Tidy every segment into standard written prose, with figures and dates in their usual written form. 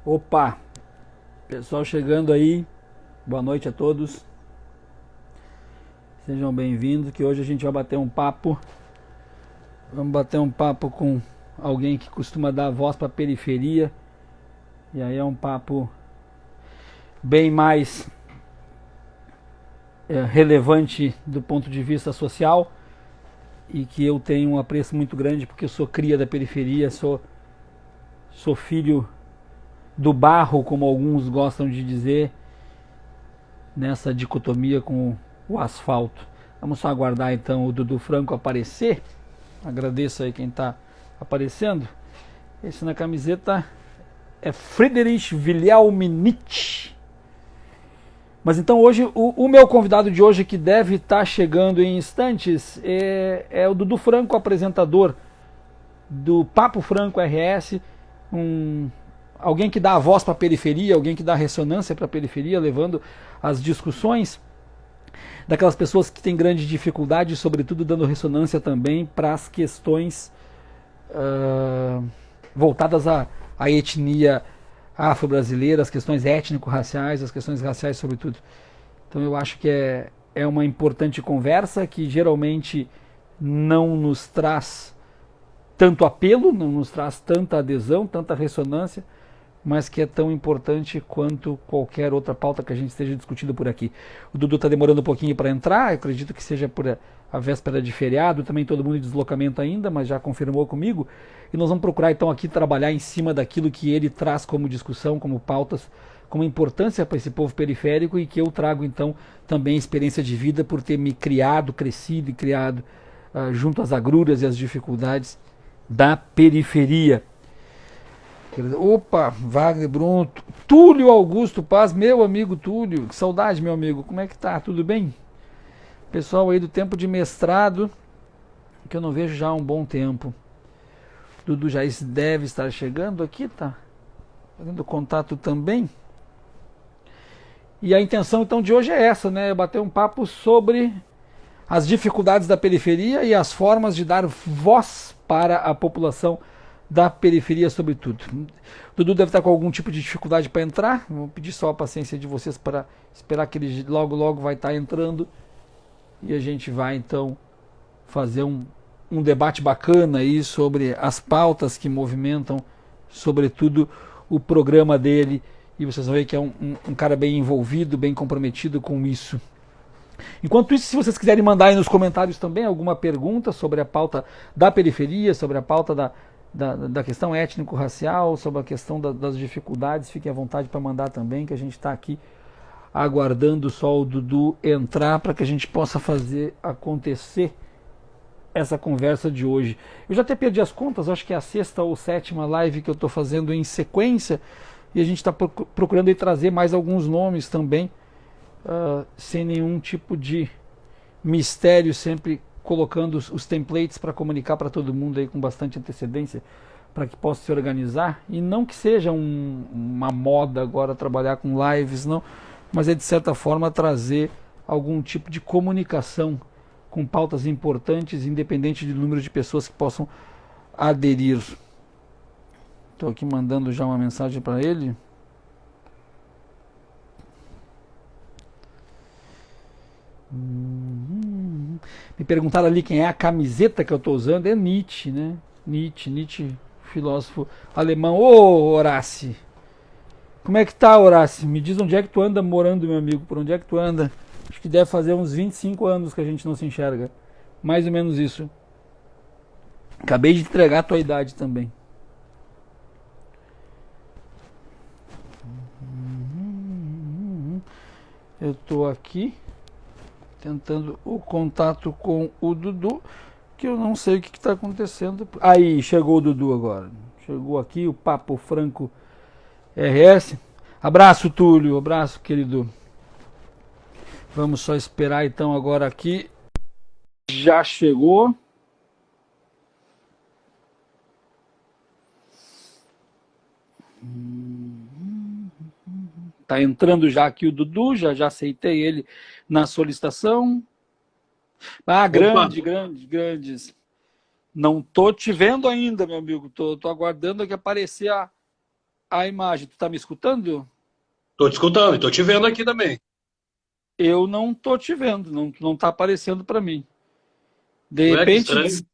Opa, pessoal chegando aí, boa noite a todos, sejam bem-vindos, que hoje a gente vai bater um papo, vamos bater um papo com alguém que costuma dar voz para a periferia, e aí é um papo bem mais relevante do ponto de vista social, e que eu tenho um apreço muito grande, porque eu sou cria da periferia, sou filho do barro, como alguns gostam de dizer, nessa dicotomia com o asfalto. Vamos só aguardar então o Dudu Franco aparecer. Agradeço aí quem está aparecendo. Esse na camiseta é Friedrich Wilhelm Nietzsche. Mas então hoje, o meu convidado de hoje, que deve estar chegando em instantes, é o Dudu Franco, apresentador do Papo Franco RS, alguém que dá a voz para a periferia, alguém que dá ressonância para a periferia, levando as discussões daquelas pessoas que têm grande dificuldade, sobretudo dando ressonância também para as questões voltadas à etnia afro-brasileira, as questões étnico-raciais, as questões raciais sobretudo. Então eu acho que é uma importante conversa que geralmente não nos traz tanto apelo, não nos traz tanta adesão, tanta ressonância, mas que é tão importante quanto qualquer outra pauta que a gente esteja discutindo por aqui. O Dudu está demorando um pouquinho para entrar, eu acredito que seja por a véspera de feriado, também todo mundo em deslocamento ainda, mas já confirmou comigo, e nós vamos procurar então aqui trabalhar em cima daquilo que ele traz como discussão, como pautas, como importância para esse povo periférico, e que eu trago então também experiência de vida por ter me criado, crescido e criado junto às agruras e às dificuldades da periferia. Opa, Wagner Bruno, Túlio Augusto Paz, meu amigo Túlio, que saudade, meu amigo, como é que tá? Tudo bem? Pessoal aí do tempo de mestrado, que eu não vejo já há um bom tempo. Dudu já deve estar chegando aqui, tá? Fazendo contato também. E a intenção então de hoje é essa, né? Bater um papo sobre as dificuldades da periferia e as formas de dar voz para a população da periferia, sobretudo. Dudu deve estar com algum tipo de dificuldade para entrar. Vou pedir só a paciência de vocês para esperar que ele logo vai estar entrando, e a gente vai então fazer um debate bacana aí sobre as pautas que movimentam sobretudo o programa dele, e vocês vão ver que é um cara bem envolvido, bem comprometido com isso. Enquanto isso, se vocês quiserem mandar aí nos comentários também alguma pergunta sobre a pauta da periferia, sobre a pauta da questão étnico-racial, sobre a questão das dificuldades, fiquem à vontade para mandar também, que a gente está aqui aguardando só o Dudu entrar para que a gente possa fazer acontecer essa conversa de hoje. Eu já até perdi as contas, acho que é a 6ª ou 7ª live que eu estou fazendo em sequência, e a gente está procurando aí trazer mais alguns nomes também, sem nenhum tipo de mistério, sempre colocando os templates para comunicar para todo mundo aí com bastante antecedência, para que possa se organizar, e não que seja uma moda agora trabalhar com lives, não, mas é de certa forma trazer algum tipo de comunicação com pautas importantes, independente do número de pessoas que possam aderir. Estou aqui mandando já uma mensagem para ele. Me perguntaram ali quem é a camiseta que eu estou usando. É Nietzsche, né? Nietzsche, filósofo alemão. Ô, Horácio! Como é que tá, Horácio? Me diz onde é que tu anda morando, meu amigo. Por onde é que tu anda? Acho que deve fazer uns 25 anos que a gente não se enxerga. Mais ou menos isso. Acabei de entregar a tua idade também. Eu estou aqui tentando o contato com o Dudu, que eu não sei o que está acontecendo. Aí, chegou o Dudu agora. Chegou aqui o Papo Franco RS. Abraço, Túlio. Abraço, querido. Vamos só esperar então agora aqui. Já chegou. Tá entrando já aqui o Dudu, já aceitei ele na solicitação. Ah, Opa, grandes. Não tô te vendo ainda, meu amigo. Tô aguardando aqui aparecer a imagem. Tu tá me escutando? tô te escutando e tô te vendo aqui também. Eu não tô te vendo, não tá aparecendo para mim. De Ué, que repente, estranho.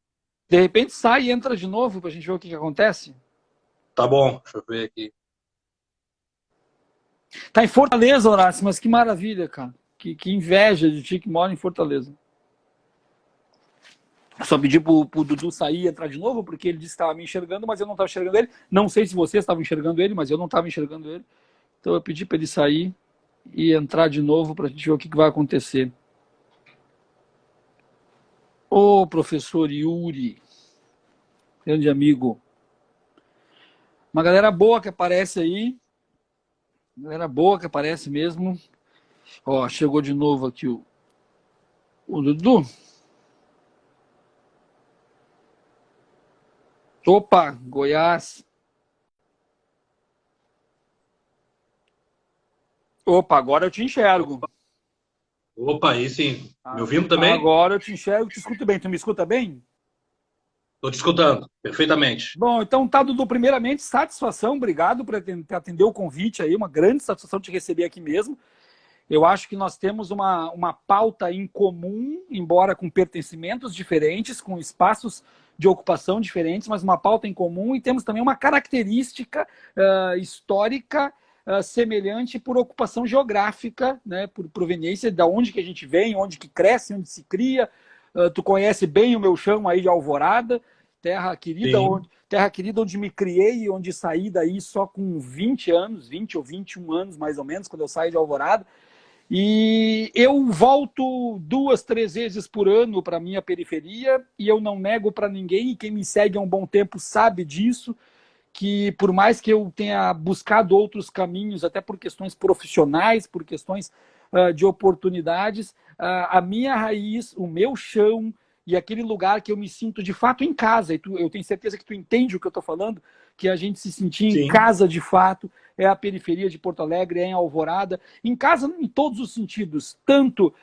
de repente sai e entra de novo pra gente ver o que acontece. Tá bom, deixa eu ver aqui. Tá em Fortaleza, Horácio, mas que maravilha, cara. Que inveja de ti que mora em Fortaleza. Só pedi pro Dudu sair e entrar de novo, porque ele disse que estava me enxergando, mas eu não estava enxergando ele. Não sei se vocês estavam enxergando ele, mas eu não estava enxergando ele. Então eu pedi para ele sair e entrar de novo para a gente ver o que vai acontecer. Ô, professor Yuri, grande amigo. Uma galera boa que aparece aí. Galera boa que aparece mesmo. Ó, chegou de novo aqui o Dudu. Opa, Goiás. Opa, agora eu te enxergo. Opa, aí sim. Me Ah, ouvindo também? agora eu te enxergo, te escuto bem. Tu me escuta bem? Tô te escutando, perfeitamente. Bom, então tá, Dudu, primeiramente, satisfação, obrigado por atender o convite aí, uma grande satisfação te receber aqui mesmo. Eu acho que nós temos uma pauta em comum, embora com pertencimentos diferentes, com espaços de ocupação diferentes, mas uma pauta em comum, e temos também uma característica histórica semelhante por ocupação geográfica, né, por proveniência de onde que a gente vem, onde que cresce, onde se cria. Tu conhece bem o meu chão aí de Alvorada, Sim, terra querida onde me criei e onde saí daí só com 20 anos, 20 ou 21 anos mais ou menos, quando eu saí de Alvorada. E eu volto 2, 3 vezes por ano para minha periferia e eu não nego para ninguém, e quem me segue há um bom tempo sabe disso, que por mais que eu tenha buscado outros caminhos, até por questões profissionais, por questões de oportunidades, a minha raiz, o meu chão e aquele lugar que eu me sinto de fato em casa, e eu tenho certeza que tu entende o que eu estou falando, que a gente se sentir em sim. casa de fato, é a periferia de Porto Alegre, é em Alvorada, em casa em todos os sentidos, tanto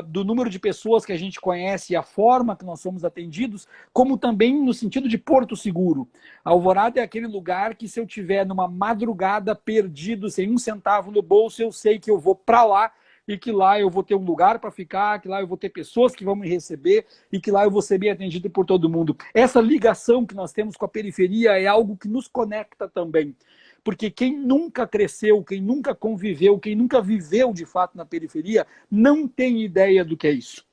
do número de pessoas que a gente conhece e a forma que nós somos atendidos, como também no sentido de Porto Seguro. Alvorada é aquele lugar que, se eu tiver numa madrugada perdido, sem um centavo no bolso, eu sei que eu vou para lá e que lá eu vou ter um lugar para ficar, que lá eu vou ter pessoas que vão me receber e que lá eu vou ser bem atendido por todo mundo. Essa ligação que nós temos com a periferia é algo que nos conecta também. Porque quem nunca cresceu, quem nunca conviveu, quem nunca viveu de fato na periferia, não tem ideia do que é isso.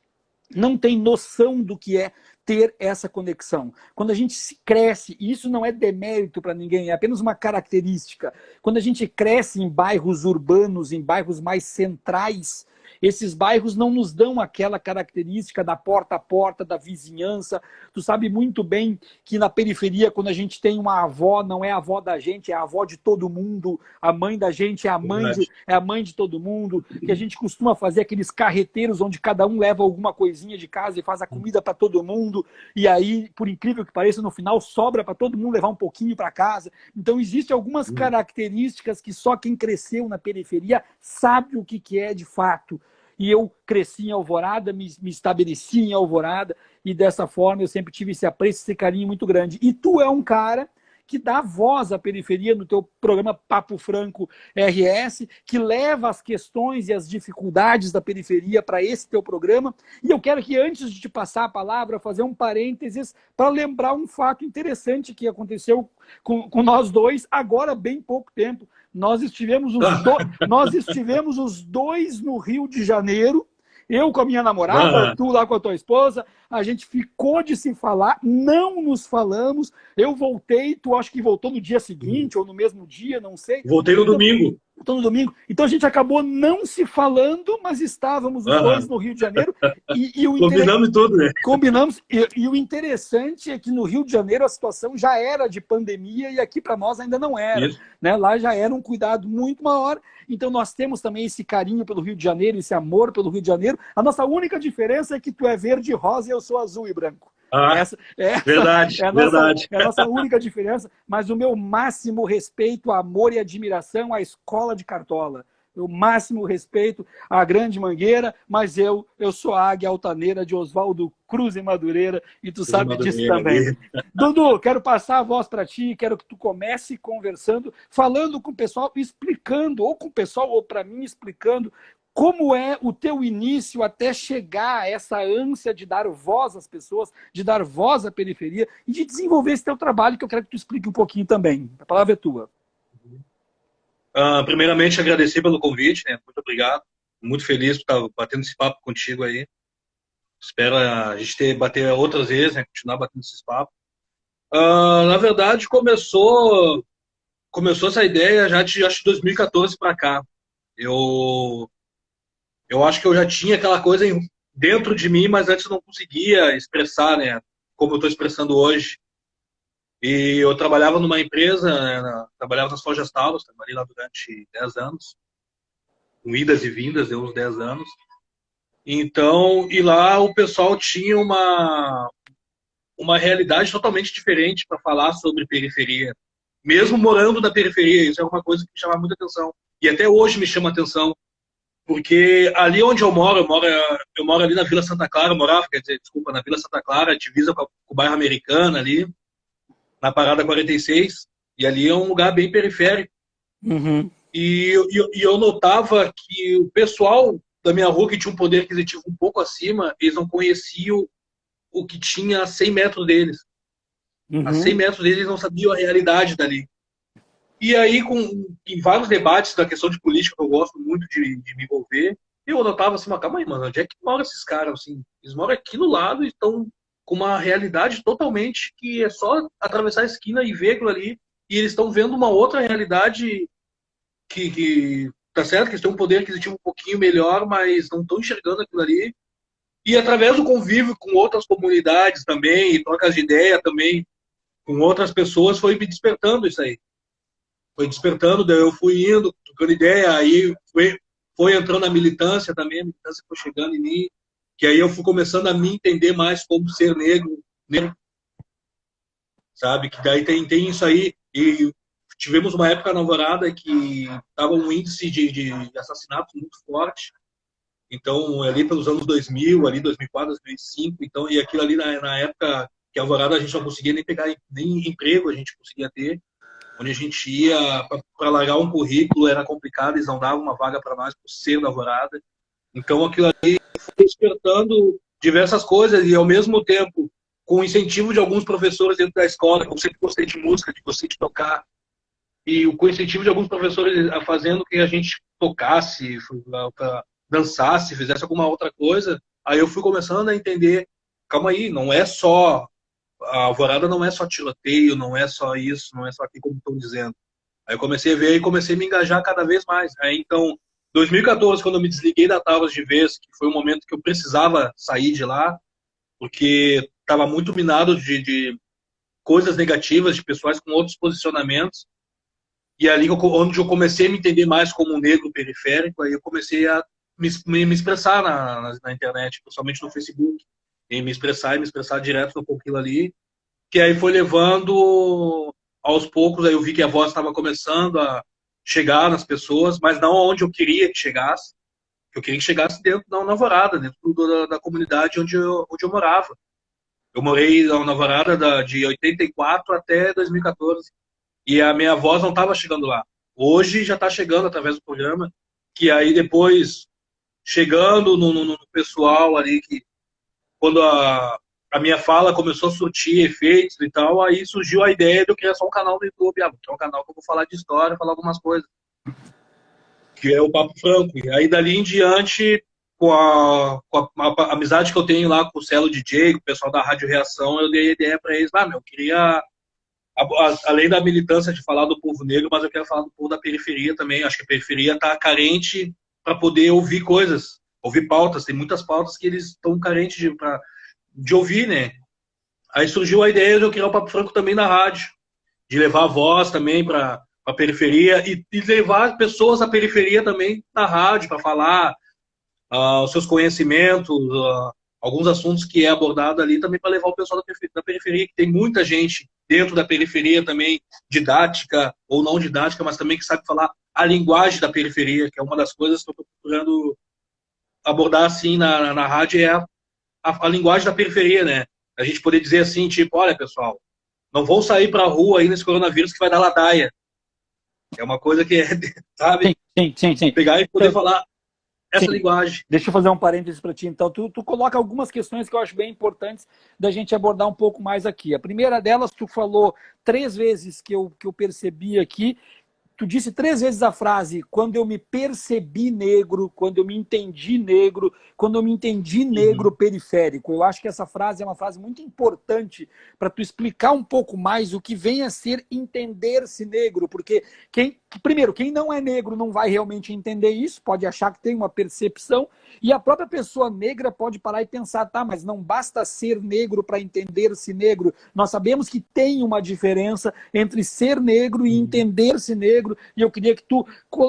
Não tem noção do que é ter essa conexão. Quando a gente se cresce, e isso não é demérito para ninguém, é apenas uma característica. Quando a gente cresce em bairros urbanos, em bairros mais centrais, esses bairros não nos dão aquela característica da porta a porta, da vizinhança. Tu sabe muito bem que na periferia, quando a gente tem uma avó, não é a avó da gente, é a avó de todo mundo. A mãe da gente Verdade. é a mãe de todo mundo. Que a gente costuma fazer aqueles carreteiros onde cada um leva alguma coisinha de casa e faz a comida para todo mundo. E aí, por incrível que pareça, no final sobra para todo mundo levar um pouquinho para casa. Então, existem algumas características que só quem cresceu na periferia sabe o que é de fato. E eu cresci em Alvorada, me estabeleci em Alvorada, e dessa forma eu sempre tive esse apreço, esse carinho muito grande. E tu é um cara que dá voz à periferia no teu programa Papo Franco RS, que leva as questões e as dificuldades da periferia para esse teu programa. E eu quero que, antes de te passar a palavra, fazer um parênteses para lembrar um fato interessante que aconteceu com nós dois, agora há bem pouco tempo. Nós estivemos os dois no Rio de Janeiro, eu com a minha namorada, Ah, tu lá com a tua esposa, a gente ficou de se falar, não nos falamos, eu voltei, tu acho que voltou no dia seguinte ou no mesmo dia, não sei. voltei no Então, domingo. no domingo. Então a gente acabou não se falando, mas estávamos os dois Ah, no Rio de Janeiro. E o combinamos tudo, né? combinamos. E o interessante é que no Rio de Janeiro a situação já era de pandemia e aqui para nós ainda não era. Isso. Né? Lá já era um cuidado muito maior. Então nós temos também esse carinho pelo Rio de Janeiro, esse amor pelo Rio de Janeiro. A nossa única diferença é que tu é verde e rosa e eu sou azul e branco. Ah, verdade, verdade. É a nossa única diferença, mas o meu máximo respeito, amor e admiração à escola de Cartola. o máximo respeito à Grande Mangueira, mas eu sou a águia altaneira de Oswaldo Cruz e Madureira, e tu sabe disso também. Dudu, quero passar a voz para ti, quero que tu comece conversando, falando com o pessoal, explicando, ou com o pessoal, ou para mim, explicando como é o teu início até chegar a essa ânsia de dar voz às pessoas, de dar voz à periferia e de desenvolver esse teu trabalho, que eu quero que tu explique um pouquinho também. A palavra é tua. Primeiramente, agradecer pelo convite, né? Muito obrigado. Muito feliz por estar batendo esse papo contigo aí. Espero a gente bater outras vezes, né? Continuar batendo esses papos. Na verdade, começou essa ideia já de 2014 para cá. Eu acho que eu já tinha aquela coisa dentro de mim, mas antes eu não conseguia expressar, né? Como eu estou expressando hoje. E eu trabalhava numa empresa, né, trabalhava nas Forjas Taurus, trabalhei lá durante 10 anos, com idas e vindas, deu uns 10 anos. Então, e lá o pessoal tinha uma realidade totalmente diferente para falar sobre periferia. Mesmo morando na periferia, isso é uma coisa que me chama muita atenção. E até hoje me chama atenção, porque ali onde eu moro ali na Vila Santa Clara, na Vila Santa Clara, divisa com o bairro Americana ali, na Parada 46, e ali é um lugar bem periférico. Uhum. E eu notava que o pessoal da minha rua, que tinha um poder aquisitivo um pouco acima, eles não conheciam o que tinha a 100 metros deles. Uhum. A 100 metros deles, eles não sabiam a realidade dali. E aí, em vários debates da questão de política, que eu gosto muito de me envolver, eu notava assim, mas calma aí, mano, onde é que moram esses caras? Assim? Eles moram aqui no lado e estão com uma realidade totalmente que é só atravessar a esquina e ver aquilo ali, e eles estão vendo uma outra realidade que tá certo, que eles têm um poder aquisitivo um pouquinho melhor, mas não estão enxergando aquilo ali. E através do convívio com outras comunidades também, e trocas de ideia também com outras pessoas, foi me despertando isso aí. Foi despertando, daí eu fui indo, trocando ideia, aí foi entrando a militância também, a militância foi chegando em mim, que aí eu fui começando a me entender mais como ser negro, sabe? Que daí tem isso aí, e tivemos uma época na Alvorada que estava um índice de assassinatos muito forte, então ali pelos anos 2000, ali 2004, 2005, então, e aquilo ali na época que a Alvorada a gente não conseguia nem pegar nem emprego, a gente conseguia ter, onde a gente ia para largar um currículo, era complicado, eles não davam uma vaga para nós por ser da Alvorada. Então aquilo ali foi despertando diversas coisas e ao mesmo tempo com o incentivo de alguns professores dentro da escola, que eu sempre gostei de música, gostei de tocar, e com o incentivo de alguns professores fazendo que a gente tocasse, dançasse, fizesse alguma outra coisa, aí eu fui começando a entender, calma aí, não é só a Alvorada, não é só tiroteio, não é só isso, não é só aqui como estão dizendo. Aí eu comecei a ver e comecei a me engajar cada vez mais. Aí então, 2014, quando eu me desliguei da Taurus de vez, que foi um momento que eu precisava sair de lá, porque estava muito minado de coisas negativas, de pessoas com outros posicionamentos, e ali onde eu comecei a me entender mais como um negro periférico, aí eu comecei a me expressar na internet, principalmente no Facebook, e me expressar direto no pouquinho ali, que aí foi levando aos poucos, aí eu vi que a voz estava começando a chegar nas pessoas, mas não onde eu queria que chegasse. Eu queria que chegasse dentro da Alvorada, dentro da comunidade onde eu morava. Eu morei na Alvorada de 84 até 2014. E a minha voz não estava chegando lá. Hoje já está chegando através do programa, que aí depois, chegando no pessoal ali, que quando a minha fala começou a surtir efeitos e tal, aí surgiu a ideia de eu criar só um canal no YouTube, que é um canal que eu vou falar de história, falar algumas coisas, que é o Papo Franco. E aí dali em diante, com a amizade que eu tenho lá com o Celo DJ, com o pessoal da Rádio Reação, eu dei a ideia para eles, eu queria, além da militância de falar do povo negro, mas eu quero falar do povo da periferia também. Acho que a periferia está carente para poder ouvir coisas, ouvir pautas. Tem muitas pautas que eles estão carentes de ouvir, né? Aí surgiu a ideia de eu criar o Papo Franco também na rádio, de levar a voz também para a periferia e levar pessoas da periferia também na rádio para falar os seus conhecimentos, alguns assuntos que é abordado ali também para levar o pessoal da periferia, que tem muita gente dentro da periferia também, didática ou não didática, mas também que sabe falar a linguagem da periferia, que é uma das coisas que eu estou procurando abordar assim na rádio, é a linguagem da periferia, né? A gente poder dizer assim, tipo, olha, pessoal, não vão sair para a rua aí nesse coronavírus que vai dar ladaia. É uma coisa que, Sim, sabe, sim, sim, sim. pegar e poder falar essa Sim. linguagem. Deixa eu fazer um parênteses para ti, então. Tu coloca algumas questões que eu acho bem importantes da gente abordar um pouco mais aqui. A primeira delas, tu falou 3 vezes que eu percebi aqui. Tu disse 3 vezes a frase, quando eu me percebi negro, quando eu me entendi negro, quando eu me entendi negro periférico. Eu acho que essa frase é uma frase muito importante para tu explicar um pouco mais o que vem a ser entender-se negro, porque primeiro, quem não é negro não vai realmente entender isso, pode achar que tem uma percepção, e a própria pessoa negra pode parar e pensar, tá, mas não basta ser negro para entender-se negro. Nós sabemos que tem uma diferença entre ser negro e entender-se negro, e eu queria que tu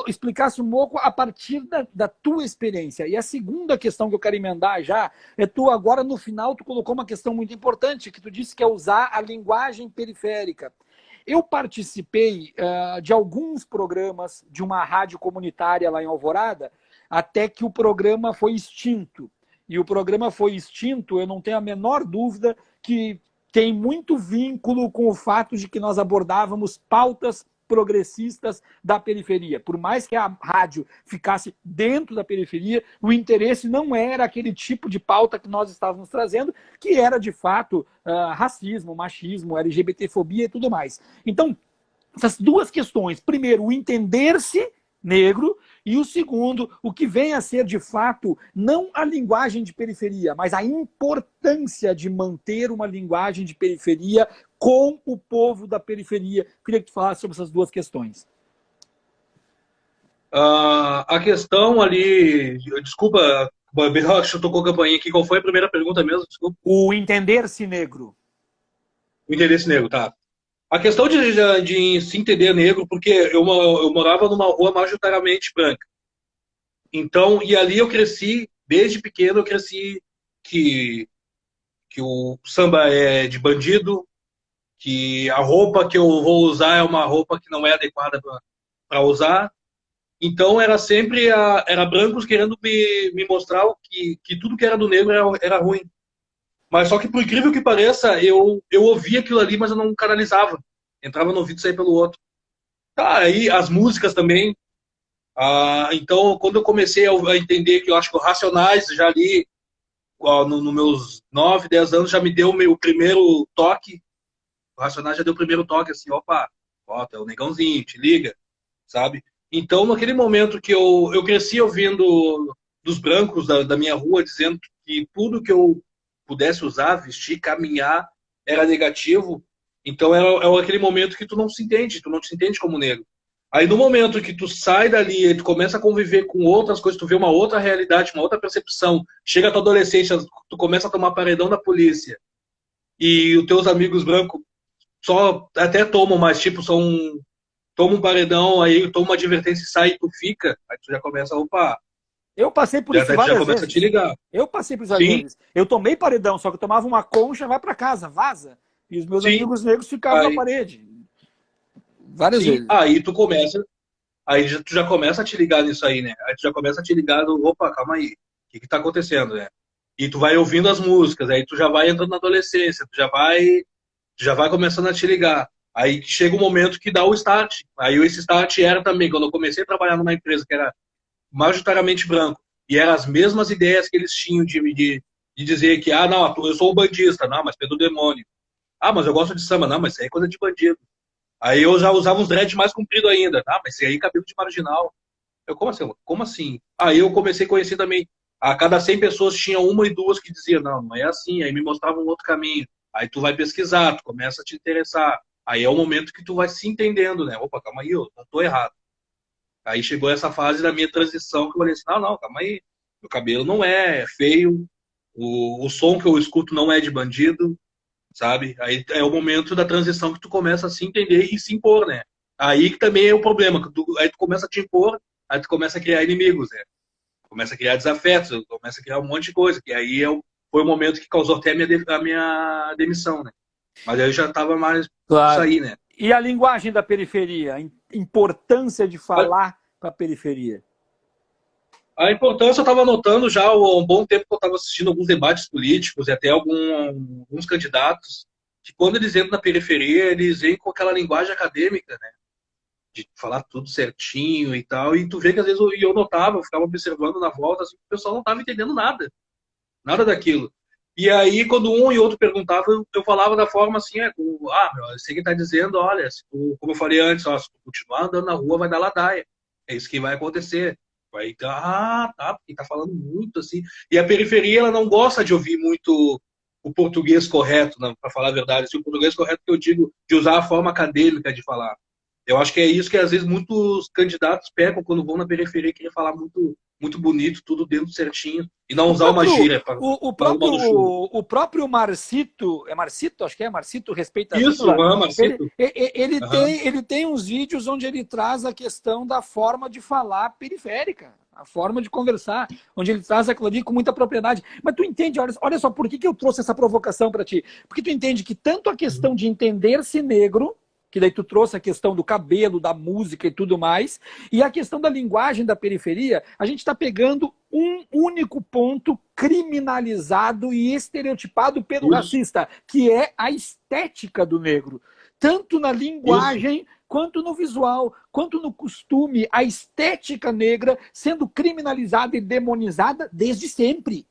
explicasse um pouco a partir da tua experiência. E a segunda questão que eu quero emendar já, é tu agora no final, tu colocou uma questão muito importante, que tu disse que é usar a linguagem periférica. Eu participei de alguns programas de uma rádio comunitária lá em Alvorada, até que o programa foi extinto. E o programa foi extinto, eu não tenho a menor dúvida que tem muito vínculo com o fato de que nós abordávamos pautas progressistas da periferia. Por mais que a rádio ficasse dentro da periferia, o interesse não era aquele tipo de pauta que nós estávamos trazendo, que era de fato racismo, machismo, LGBTfobia e tudo mais. Então, essas duas questões. Primeiro, o entender-se negro, e o segundo, o que vem a ser de fato não a linguagem de periferia, mas a importância de manter uma linguagem de periferia com o povo da periferia. Queria que tu falasse sobre essas duas questões. A questão ali, desculpa, acho que tocou a campainha aqui, qual foi a primeira pergunta mesmo? Desculpa. O entender-se negro. O interesse negro, tá. A questão de se entender negro, porque eu morava numa rua majoritariamente branca. Então, e ali eu cresci, desde pequeno eu cresci que o samba é de bandido, que a roupa que eu vou usar é uma roupa que não é adequada para usar. Então era sempre era brancos querendo me mostrar que tudo que era do negro era ruim. Mas só que por incrível que pareça, eu ouvia aquilo ali, mas eu não canalizava. Entrava no ouvido e saía pelo outro. Tá, aí as músicas também. Então, quando eu comecei a entender que eu acho que o Racionais já ali, nos meus 9, 10 anos, já me deu o meu primeiro toque. O Racionais já deu o primeiro toque, assim, opa, ó, é o negãozinho, te liga, sabe? Então, naquele momento que eu cresci ouvindo dos brancos da minha rua, dizendo que tudo que eu pudesse usar, vestir, caminhar, era negativo, então é aquele momento que tu não se entende como negro. Aí no momento que tu sai dali e tu começa a conviver com outras coisas, tu vê uma outra realidade, uma outra percepção, chega a tua adolescência, tu começa a tomar paredão da polícia, e os teus amigos brancos só até tomam, mas tipo, toma um paredão, aí toma uma advertência e sai e tu fica, aí tu já começa, opa, Eu passei por isso já várias começa a te vezes. ligar. Eu passei por isso várias Sim, vezes. Eu tomei paredão, só que eu tomava uma concha, vai para casa, vaza. E os meus sim, amigos negros ficavam na aí, parede. Várias sim, vezes. aí tu começa, aí tu já começa a te ligar nisso aí, né? Aí tu já começa a te ligar, opa, calma aí, o que tá acontecendo, né? E tu vai ouvindo as músicas, aí tu já vai entrando na adolescência, tu já vai começando a te ligar. Aí chega um momento que dá o start. Aí esse start era também, quando eu comecei a trabalhar numa empresa que era majoritariamente branco, e eram as mesmas ideias que eles tinham de dizer que, não, eu sou um bandista, não, mas Pedro Demônio. Mas eu gosto de samba, não, mas isso aí é coisa de bandido. Aí eu já usava uns dreads mais comprido ainda, mas isso aí é cabelo de marginal. Eu, como assim? Como assim? Aí eu comecei a conhecer também, a cada 100 pessoas tinha uma e duas que diziam, não, não é assim, aí me mostravam um outro caminho. Aí tu vai pesquisar, tu começa a te interessar. Aí é o momento que tu vai se entendendo, né? Opa, calma aí, eu não tô errado. Aí chegou essa fase da minha transição que eu falei assim, não, calma aí, meu cabelo não é feio, o som que eu escuto não é de bandido, sabe? Aí é o momento da transição que tu começa a se entender e se impor, né? Aí que também é o problema, que aí tu começa a te impor, aí tu começa a criar inimigos, né? Começa a criar desafetos, começa a criar um monte de coisa, que aí foi o momento que causou até a minha demissão, né? Mas aí eu já estava mais Claro. sair, né? E a linguagem da periferia? A importância de falar para a periferia? A importância eu estava notando já há um bom tempo que eu estava assistindo alguns debates políticos e até alguns candidatos, que quando eles entram na periferia, eles vêm com aquela linguagem acadêmica, né? De falar tudo certinho e tal. E tu vê que às vezes eu notava, eu ficava observando na volta, assim, o pessoal não estava entendendo nada. Nada daquilo. E aí, quando um e outro perguntavam, eu falava da forma assim, meu, eu sei que tá dizendo, olha, se tu, como eu falei antes, ó, se tu continuar andando na rua, vai dar ladaia. É isso que vai acontecer. Vai, tá, porque tá falando muito, assim. E a periferia, ela não gosta de ouvir muito o português correto, né, para falar a verdade. Assim, o português correto que eu digo, de usar a forma acadêmica de falar. Eu acho que é isso que, às vezes, muitos candidatos pecam quando vão na periferia, querem falar muito, muito bonito, tudo dentro certinho, e não O usar uma próprio, gíria para mal do chuva. o próprio Marcito, é Marcito? Acho que é Marcito Respeita a Isso, Vila. Marcito. Uhum. Ele tem uns vídeos onde ele traz a questão da forma de falar periférica, a forma de conversar, onde ele traz aquilo ali com muita propriedade. Mas tu entende, olha só, por que eu trouxe essa provocação para ti? Porque tu entende que tanto a questão de entender-se negro, que daí tu trouxe a questão do cabelo, da música e tudo mais, e a questão da linguagem da periferia, a gente está pegando um único ponto criminalizado e estereotipado pelo racista, que é a estética do negro. Tanto na linguagem, quanto no visual, quanto no costume, a estética negra sendo criminalizada e demonizada desde sempre.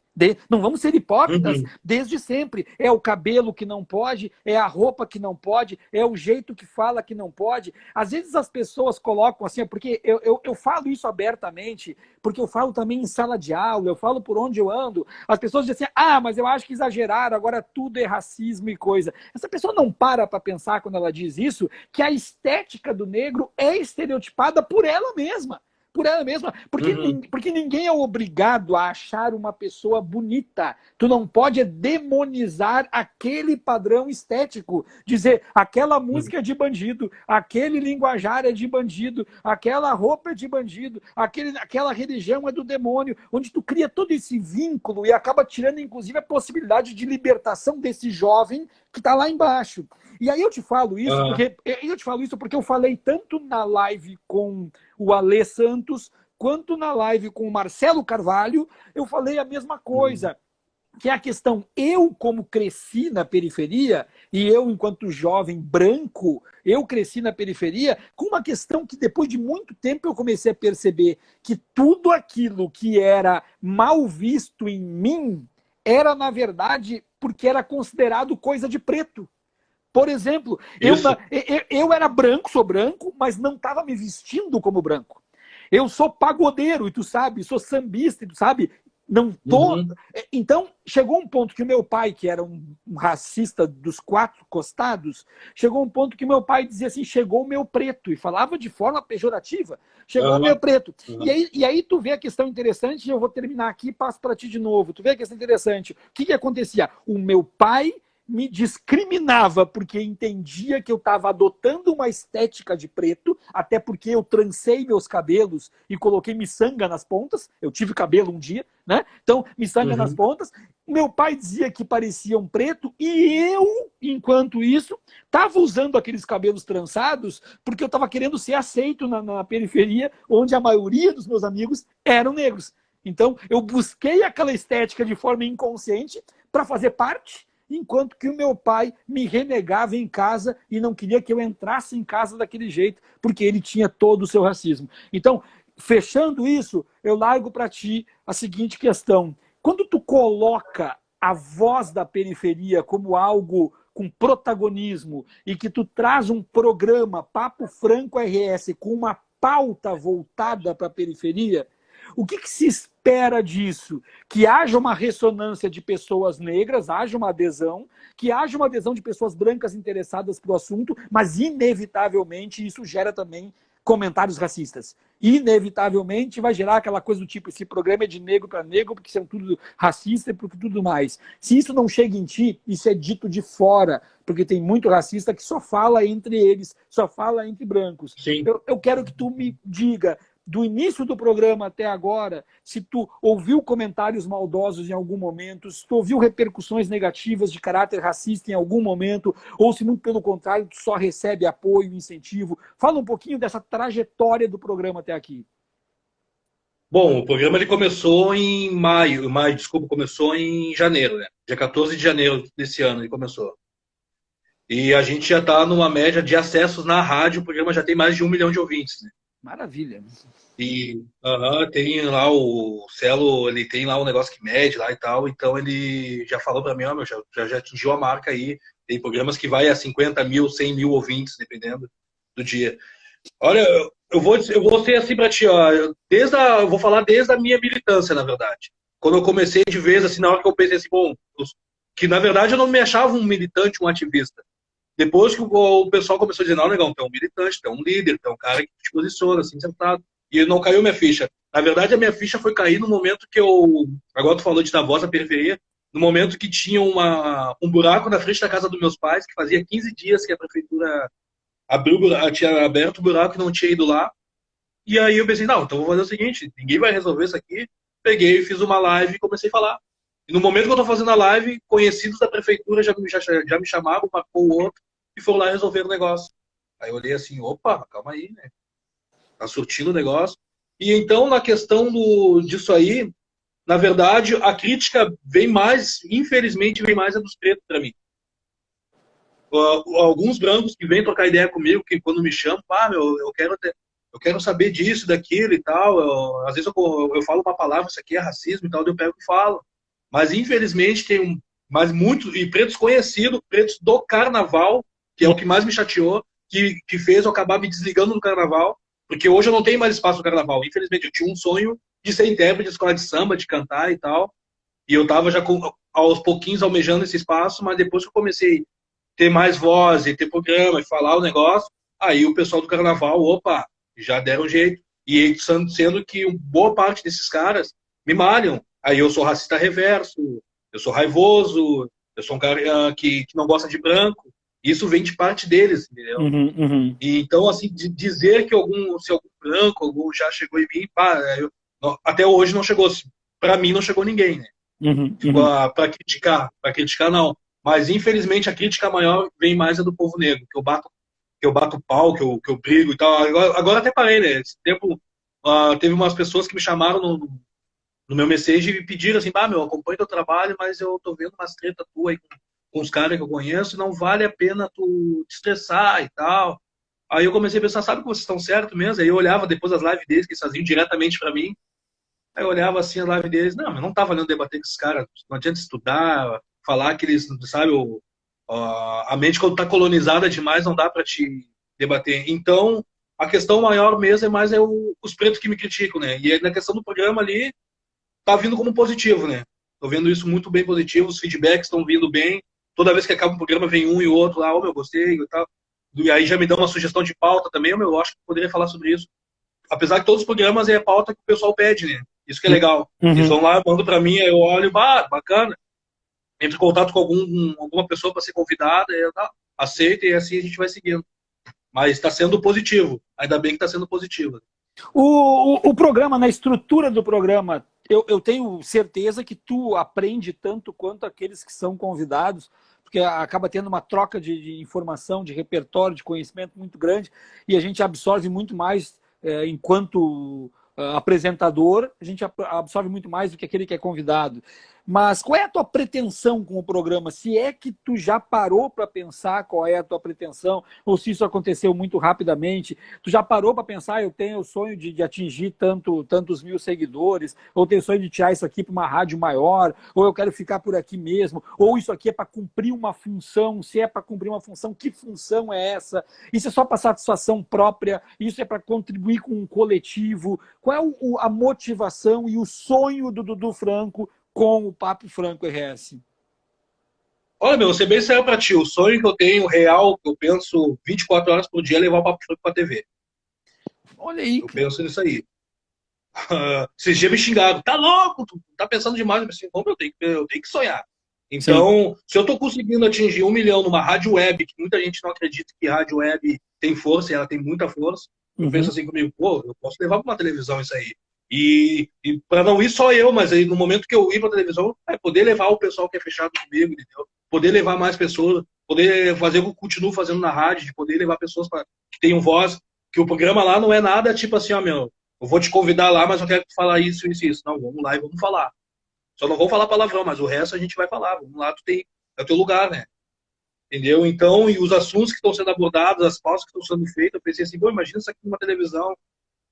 Não vamos ser hipócritas, desde sempre. É o cabelo que não pode, é a roupa que não pode, é o jeito que fala que não pode. Às vezes as pessoas colocam assim, porque eu falo isso abertamente, porque eu falo também em sala de aula, eu falo por onde eu ando. As pessoas dizem assim, mas eu acho que exageraram, agora tudo é racismo e coisa. Essa pessoa não para pensar quando ela diz isso, que a estética do negro é estereotipada por ela mesma. Por ela mesma, porque ninguém é obrigado a achar uma pessoa bonita. Tu não pode demonizar aquele padrão estético, dizer aquela música é de bandido, aquele linguajar é de bandido, aquela roupa é de bandido, aquela religião é do demônio, onde tu cria todo esse vínculo e acaba tirando inclusive a possibilidade de libertação desse jovem que está lá embaixo. E aí eu te falo isso porque eu falei tanto na live com o Alê Santos, quanto na live com o Marcelo Carvalho, eu falei a mesma coisa, que é a questão, eu como cresci na periferia, e eu enquanto jovem branco, eu cresci na periferia, com uma questão que depois de muito tempo eu comecei a perceber que tudo aquilo que era mal visto em mim, era na verdade porque era considerado coisa de preto. Por exemplo, eu era branco, sou branco, mas não estava me vestindo como branco. Eu sou pagodeiro, e tu sabe, sou sambista, e tu sabe, não tô... Então, chegou um ponto que o meu pai, que era um racista dos quatro costados, chegou um ponto que meu pai dizia assim, chegou o meu preto, e falava de forma pejorativa, chegou o meu preto. E aí tu vê a questão interessante, e eu vou terminar aqui e passo para ti de novo. Tu vê a questão interessante. O que acontecia? O meu pai me discriminava porque entendia que eu estava adotando uma estética de preto, até porque eu trancei meus cabelos e coloquei miçanga nas pontas. Eu tive cabelo um dia, né? Então, miçanga nas pontas. Meu pai dizia que parecia um preto e eu, enquanto isso, estava usando aqueles cabelos trançados porque eu estava querendo ser aceito na periferia, onde a maioria dos meus amigos eram negros. Então, eu busquei aquela estética de forma inconsciente para fazer parte, enquanto que o meu pai me renegava em casa e não queria que eu entrasse em casa daquele jeito, porque ele tinha todo o seu racismo. Então, fechando isso, eu largo para ti a seguinte questão. Quando tu coloca a voz da periferia como algo com protagonismo e que tu traz um programa Papo Franco RS com uma pauta voltada para a periferia, o que se espera disso? Que haja uma ressonância de pessoas negras, haja uma adesão, que haja uma adesão de pessoas brancas interessadas pelo assunto, mas inevitavelmente isso gera também comentários racistas. Inevitavelmente vai gerar aquela coisa do tipo, esse programa é de negro para negro, porque são tudo racista e tudo mais. Se isso não chega em ti, isso é dito de fora, porque tem muito racista que só fala entre eles, só fala entre brancos. Eu quero que tu me diga, do início do programa até agora, se tu ouviu comentários maldosos em algum momento, se tu ouviu repercussões negativas de caráter racista em algum momento, ou se muito pelo contrário, tu só recebe apoio, incentivo. Fala um pouquinho dessa trajetória do programa até aqui. Bom, o programa ele começou em desculpa, começou em janeiro, né? Dia 14 de janeiro desse ano ele começou. E a gente já está numa média de acessos na rádio, o programa já tem mais de 1 milhão de ouvintes, né? Maravilha. E tem lá o Celo, ele tem lá um negócio que mede lá e tal, então ele já falou para mim, ó, meu, já atingiu a marca aí, tem programas que vai a 50 mil, 100 mil ouvintes, dependendo do dia. Olha, eu vou ser assim para ti, ó, eu vou falar desde a minha militância, na verdade. Quando eu comecei de vez, assim, na hora que eu pensei assim, bom, que na verdade eu não me achava um militante, um ativista. Depois que o pessoal começou a dizer, não, negão, tu é um militante, tu é um líder, tu é um cara que te posiciona, assim, sentado. E não caiu minha ficha. Na verdade, a minha ficha foi cair no momento que agora tu falou de Davos, a periferia, no momento que tinha um buraco na frente da casa dos meus pais, que fazia 15 dias que a prefeitura tinha aberto o buraco e não tinha ido lá. E aí eu pensei, não, então vou fazer o seguinte, ninguém vai resolver isso aqui. Peguei, fiz uma live e comecei a falar. E no momento que eu tô fazendo a live, conhecidos da prefeitura já me chamavam, marcou o outro, e foram lá resolver o negócio. Aí eu olhei assim, opa, calma aí, né? Tá surtindo o negócio. E então, na questão disso aí, na verdade, a crítica vem mais, infelizmente, vem mais a dos pretos para mim. Alguns brancos que vêm trocar ideia comigo, que quando me chamam, eu quero saber disso, daquilo e tal. Às vezes eu falo uma palavra, isso aqui é racismo e tal, eu pego e falo. Mas, infelizmente, mas muitos, e pretos conhecidos, pretos do carnaval, que é o que mais me chateou, que fez eu acabar me desligando do carnaval, porque hoje eu não tenho mais espaço no carnaval. Infelizmente, eu tinha um sonho de ser intérprete de escola de samba, de cantar e tal, e eu estava já aos pouquinhos almejando esse espaço, mas depois que eu comecei a ter mais voz, e ter programa, e falar o negócio, aí o pessoal do carnaval, opa, já deram um jeito. E sendo que boa parte desses caras me malham. Aí eu sou racista reverso, eu sou raivoso, eu sou um cara que não gosta de branco. Isso vem de parte deles, entendeu? Uhum, uhum. E então, assim, de dizer que se algum branco, algum já chegou em mim, pá, até hoje não chegou. Para mim não chegou ninguém, né? Uhum, Tipo, uhum. para criticar não. Mas infelizmente a crítica maior vem mais a do povo negro, que eu bato pau, que eu brigo e tal. Agora até parei, né? Esse tempo teve umas pessoas que me chamaram no meu message e me pediram assim, meu, acompanho teu trabalho, mas eu tô vendo umas treta tua aí com os caras que eu conheço, não vale a pena tu te estressar e tal. Aí eu comecei a pensar, sabe que vocês estão certo mesmo? Aí eu olhava depois as lives deles, que eles faziam diretamente para mim. Aí eu olhava assim a live deles, não, mas não tá valendo debater com esses caras, não adianta estudar, falar que eles, sabe, a mente quando tá colonizada demais não dá para te debater. Então, a questão maior mesmo é mais os pretos que me criticam, né? E aí, na questão do programa ali, tá vindo como positivo, né? Tô vendo isso muito bem positivo, os feedbacks estão vindo bem. Toda vez que acaba o programa vem um e outro lá, meu, gostei e tal. E aí já me dão uma sugestão de pauta também, meu, eu acho que poderia falar sobre isso. Apesar que todos os programas é a pauta que o pessoal pede, né? Isso que é legal. Eles Uhum. vão lá, mandam para mim, aí eu olho, bacana. Entro em contato com alguma pessoa para ser convidada, aceita e assim a gente vai seguindo. Mas está sendo positivo. Ainda bem que está sendo positivo. O programa, na estrutura do programa, eu tenho certeza que tu aprende tanto quanto aqueles que são convidados, porque acaba tendo uma troca de informação, de repertório, de conhecimento muito grande, e a gente absorve muito mais enquanto apresentador, a gente absorve muito mais do que aquele que é convidado. Mas qual é a tua pretensão com o programa? Se é que tu já parou para pensar qual é a tua pretensão, ou se isso aconteceu muito rapidamente, tu já parou para pensar, eu tenho o sonho de atingir tantos mil seguidores, ou tenho o sonho de tirar isso aqui para uma rádio maior, ou eu quero ficar por aqui mesmo, ou isso aqui é para cumprir uma função, se é para cumprir uma função, que função é essa? Isso é só para satisfação própria, isso é para contribuir com um coletivo? Qual é a motivação e o sonho do Dudu Franco com o Papo Franco RS? Olha, meu, vou ser bem sério pra ti. O sonho que eu tenho, real, que eu penso 24 horas por dia, é levar o Papo Franco pra TV. Olha aí. Eu penso nisso aí. Esses dias me xingaram. Tá louco? Tu tá pensando demais. Eu pensei, como eu tenho que sonhar. Sim. Então, se eu tô conseguindo atingir 1 milhão numa rádio web, que muita gente não acredita que rádio web tem força, e ela tem muita força. Eu penso assim comigo, pô, eu posso levar para uma televisão isso aí. E para não ir só eu, mas aí no momento que eu ir para televisão, é poder levar o pessoal que é fechado comigo, entendeu? Poder levar mais pessoas, poder fazer o que eu continuo fazendo na rádio, de poder levar pessoas que tenham voz, que o programa lá não é nada tipo assim, ó, meu, eu vou te convidar lá, mas eu quero que tu falar isso, isso, isso. Não, vamos lá e vamos falar. Só não vou falar palavrão, mas o resto a gente vai falar. Vamos lá, é o teu lugar, né? Entendeu? Então, e os assuntos que estão sendo abordados, as pautas que estão sendo feitas, eu pensei assim, pô, imagina isso aqui numa televisão.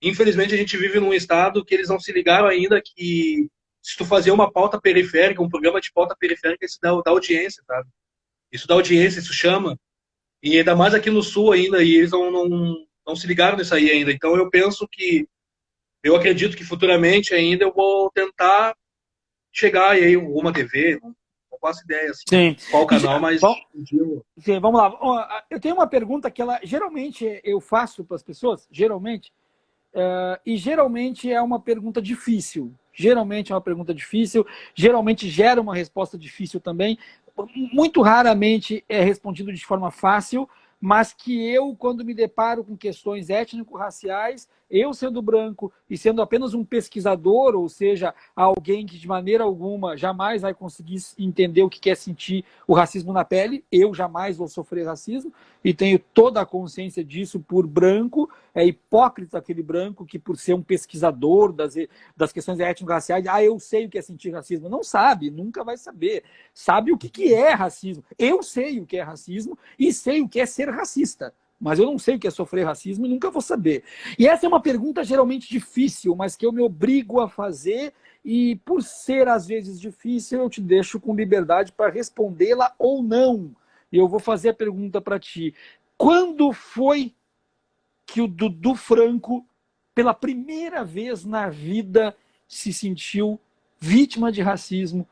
Infelizmente, a gente vive num estado que eles não se ligaram ainda que se tu fazer uma pauta periférica, um programa de pauta periférica, isso dá audiência, sabe? Isso dá audiência, isso chama. E ainda mais aqui no Sul ainda, e eles não se ligaram nisso aí ainda. Então, eu acredito que futuramente ainda eu vou tentar chegar e aí uma TV, não faço ideia assim, Sim. qual canal, mas um dia Sim, vamos lá. Eu tenho uma pergunta que geralmente eu faço para as pessoas, geralmente, e geralmente é uma pergunta difícil. Geralmente é uma pergunta difícil, geralmente gera uma resposta difícil também. Muito raramente é respondido de forma fácil, mas que eu, quando me deparo com questões étnico-raciais, eu sendo branco e sendo apenas um pesquisador, ou seja, alguém que de maneira alguma jamais vai conseguir entender o que é sentir o racismo na pele, eu jamais vou sofrer racismo e tenho toda a consciência disso por branco. É hipócrita aquele branco que, por ser um pesquisador das questões étnico-raciais, eu sei o que é sentir racismo. Não sabe, nunca vai saber. Sabe o que é racismo. Eu sei o que é racismo e sei o que é ser racista. Mas eu não sei o que é sofrer racismo e nunca vou saber. E essa é uma pergunta geralmente difícil, mas que eu me obrigo a fazer e, por ser às vezes difícil, eu te deixo com liberdade para respondê-la ou não. E eu vou fazer a pergunta para ti. Quando foi que o Dudu Franco, pela primeira vez na vida, se sentiu vítima de racismo,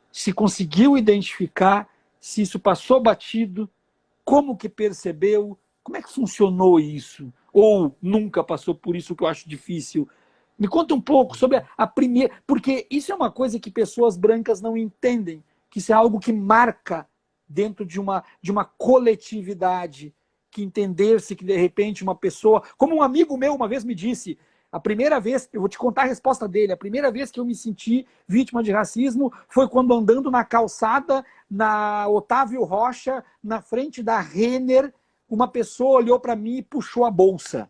se conseguiu identificar, se isso passou batido, como que percebeu, como é que funcionou isso? Ou nunca passou por isso, que eu acho difícil? Me conta um pouco sobre a primeira... Porque isso é uma coisa que pessoas brancas não entendem, que isso é algo que marca dentro de uma coletividade, que entender-se que, de repente, uma pessoa... Como um amigo meu uma vez me disse, a primeira vez, eu vou te contar a resposta dele, a primeira vez que eu me senti vítima de racismo foi quando, andando na calçada, na Otávio Rocha, na frente da Renner, uma pessoa olhou para mim e puxou a bolsa.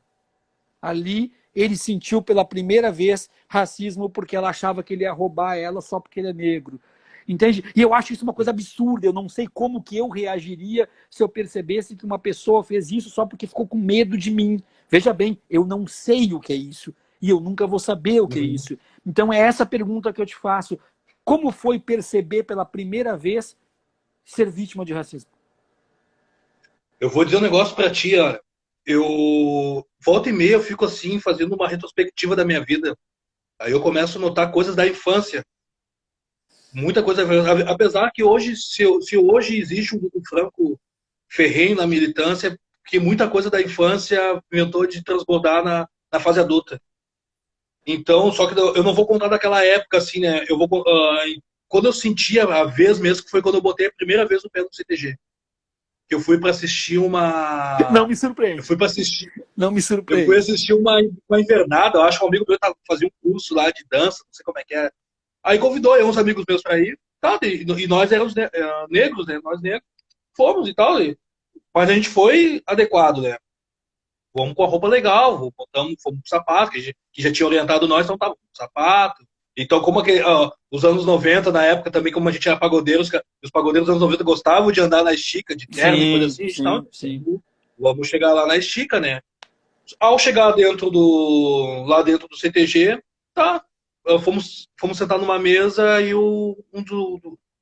Ali ele sentiu pela primeira vez racismo porque ela achava que ele ia roubar ela só porque ele é negro. Entende? E eu acho isso uma coisa absurda. Eu não sei como que eu reagiria se eu percebesse que uma pessoa fez isso só porque ficou com medo de mim. Veja bem, eu não sei o que é isso. E eu nunca vou saber o que é isso. Então é essa pergunta que eu te faço. Como foi perceber pela primeira vez ser vítima de racismo? Eu vou dizer um negócio pra ti, ó. Eu volta e meia eu fico assim fazendo uma retrospectiva da minha vida. Aí eu começo a notar coisas da infância. Muita coisa, apesar que hoje, se hoje existe um Franco ferrenho na militância, que muita coisa da infância inventou de transbordar na fase adulta. Então, só que eu não vou contar daquela época assim, né? Quando eu sentia a vez mesmo, que foi quando eu botei a primeira vez o pé no CTG. Que eu fui para assistir uma. Não me surpreende. Eu fui para assistir. Não me surpreende. Eu fui assistir uma invernada. Eu acho que um amigo meu fazia um curso lá de dança, não sei como é que é. Aí convidou eu, uns amigos meus para ir. Tá, e nós éramos negros, né? Nós negros fomos e tal. Mas a gente foi adequado, né? Vamos com a roupa legal, fomos com sapato, que já tinha orientado nós, então tava com sapato. Então, como os anos 90, na época também, como a gente era pagodeiro, os pagodeiros dos anos 90 gostavam de andar na estica, de terno e coisa assim, então, vamos chegar lá na estica, né? Ao chegar lá dentro do CTG, tá, fomos sentar numa mesa e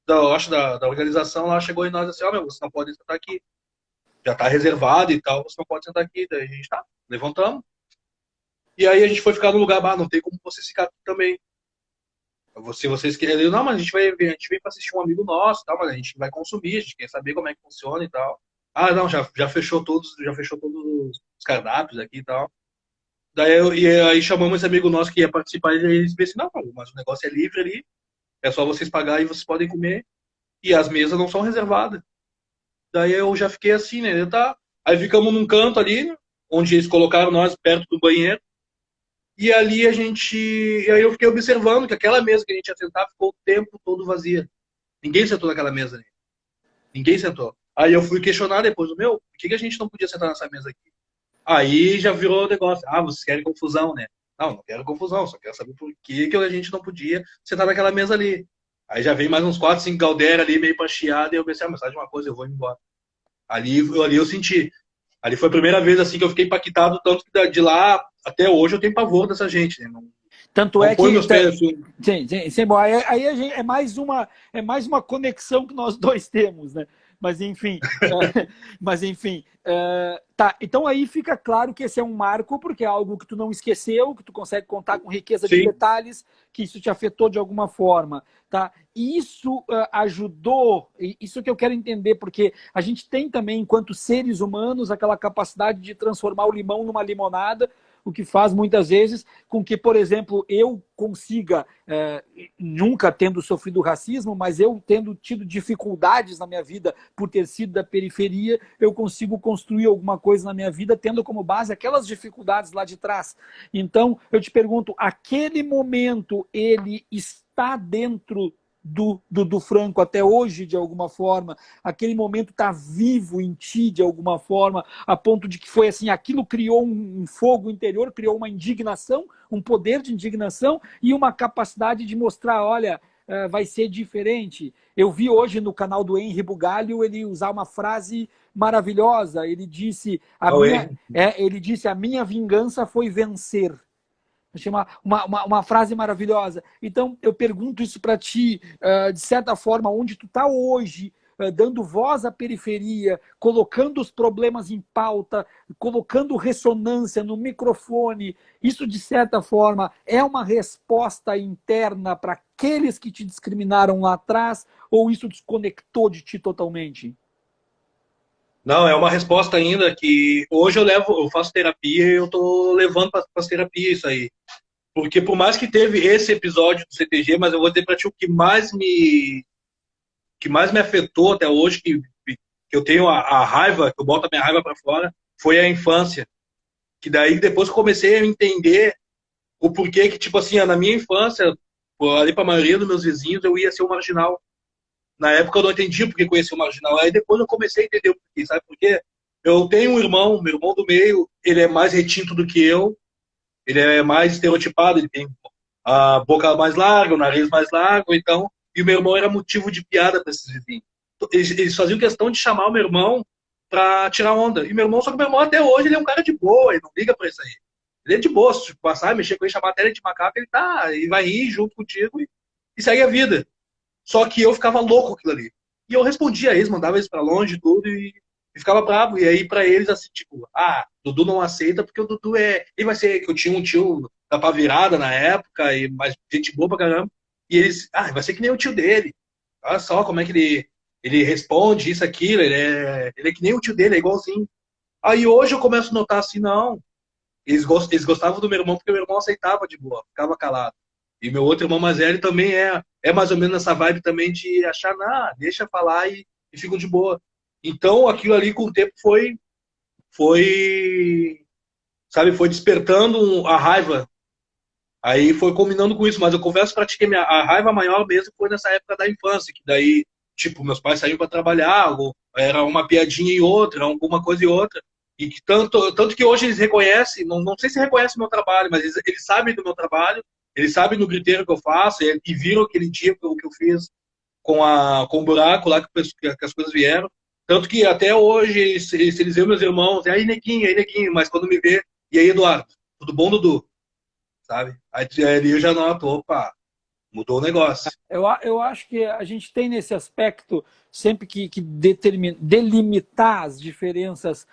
da organização lá chegou em nós assim, meu, você não pode sentar aqui. Já tá reservado e tal, você não pode sentar aqui. Daí a gente levantamos. E aí a gente foi ficar no lugar, não tem como você ficar aqui também. Se vocês querem, não, mas a gente vem pra assistir um amigo nosso, tal, mas a gente vai consumir, a gente quer saber como é que funciona e tal. Ah, não, já fechou todos os cardápios aqui e tal. E aí chamamos esse amigo nosso que ia participar e ele disse assim, não, mas o negócio é livre ali, é só vocês pagar e vocês podem comer. E as mesas não são reservadas. Daí eu já fiquei assim, né? Aí ficamos num canto ali, onde eles colocaram nós perto do banheiro. E ali e aí eu fiquei observando que aquela mesa que a gente ia sentar ficou o tempo todo vazia. Ninguém sentou naquela mesa ali. Ninguém sentou. Aí eu fui questionar depois, por que a gente não podia sentar nessa mesa aqui? Aí já virou negócio. Ah, vocês querem confusão, né? Não quero confusão, só quero saber por que a gente não podia sentar naquela mesa ali. Aí já veio mais uns 4, 5 galdeira ali, meio pancheada, e eu pensei, mas sabe de uma coisa, eu vou embora. Ali eu senti. Ali foi a primeira vez assim que eu fiquei impactado, tanto que de lá até hoje eu tenho pavor dessa gente, né? Não, Tanto não é põe que meus pés assim. sim, bom, aí a gente, é mais uma conexão que nós dois temos, né? Mas enfim, mas enfim, tá. Então aí fica claro que esse é um marco porque é algo que tu não esqueceu, que tu consegue contar com riqueza de Sim. detalhes, que isso te afetou de alguma forma, tá? E isso ajudou, isso que eu quero entender, porque a gente tem também, enquanto seres humanos, aquela capacidade de transformar o limão numa limonada, o que faz muitas vezes com que, por exemplo, eu consiga, nunca tendo sofrido racismo, mas eu tendo tido dificuldades na minha vida por ter sido da periferia, eu consigo construir alguma coisa na minha vida tendo como base aquelas dificuldades lá de trás. Então, eu te pergunto, aquele momento, ele está dentro do Franco até hoje, de alguma forma? Aquele momento está vivo em ti, de alguma forma, a ponto de que foi assim, aquilo criou um fogo interior, criou uma indignação, um poder de indignação e uma capacidade de mostrar, olha, vai ser diferente. Eu vi hoje no canal do Henri Bugalho ele usar uma frase maravilhosa. Ele disse, a minha vingança foi vencer. Achei uma frase maravilhosa. Então, eu pergunto isso para ti, de certa forma, onde tu está hoje, dando voz à periferia, colocando os problemas em pauta, colocando ressonância no microfone. Isso, de certa forma, é uma resposta interna para aqueles que te discriminaram lá atrás, ou isso desconectou de ti totalmente? Não, é uma resposta ainda que hoje eu faço terapia e eu tô levando para as terapias isso aí. Porque por mais que teve esse episódio do CTG, mas eu vou dizer para ti o que mais me afetou até hoje, que eu tenho a raiva, que eu boto a minha raiva para fora, foi a infância. Que daí depois que comecei a entender o porquê que, tipo assim, na minha infância, ali para a maioria dos meus vizinhos, eu ia ser um marginal. Na época eu não entendia porque conhecia o marginal. Aí depois eu comecei a entender o porquê, sabe por quê? Eu tenho um irmão, meu irmão do meio, ele é mais retinto do que eu, ele é mais estereotipado, ele tem a boca mais larga, o nariz mais largo, então, e o meu irmão era motivo de piada para esses vizinhos. Eles faziam questão de chamar o meu irmão para tirar onda. E meu irmão, só que meu irmão até hoje ele é um cara de boa, ele não liga para isso aí. Ele é de boa, se passar, mexer com ele, chamar a tela de macaco, ele vai rir junto contigo e segue a vida. Só que eu ficava louco com aquilo ali. E eu respondia a eles, mandava eles pra longe tudo e ficava bravo. E aí pra eles assim, tipo, Dudu não aceita porque o Dudu ele vai ser, que eu tinha um tio da pá virada na época, mas gente boa pra caramba. E eles, vai ser que nem o tio dele. Olha só como é que ele responde isso, aquilo, ele é que nem o tio dele, é igualzinho. Aí hoje eu começo a notar assim, não, eles gostavam do meu irmão porque o meu irmão aceitava de boa, ficava calado. E meu outro irmão mais velho também é mais ou menos nessa vibe também de achar, deixa falar e ficam de boa. Então aquilo ali com o tempo sabe, foi despertando a raiva. Aí foi combinando com isso, mas eu confesso pra ti que a raiva maior mesmo foi nessa época da infância, que daí, tipo, meus pais saíam para trabalhar, ou era uma piadinha e outra, alguma coisa e outra. E que tanto que hoje eles reconhecem, não sei se reconhecem o meu trabalho, mas eles sabem do meu trabalho, eles sabem do griteiro que eu faço, e viram aquele dia que eu fiz com o buraco lá que as coisas vieram. Tanto que até hoje, se eles veem meus irmãos, aí neguinho, mas quando me vê, e aí, Eduardo, tudo bom, Dudu? Sabe? Aí ali eu já noto, opa, mudou o negócio. Eu acho que a gente tem nesse aspecto sempre que delimitar as diferenças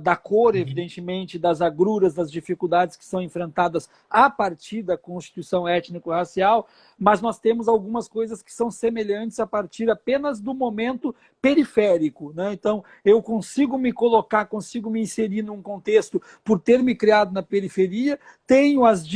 da cor, evidentemente, das agruras, das dificuldades que são enfrentadas a partir da constituição étnico-racial, mas nós temos algumas coisas que são semelhantes a partir apenas do momento periférico, né? Então, eu consigo me colocar, consigo me inserir num contexto por ter me criado na periferia, tenho as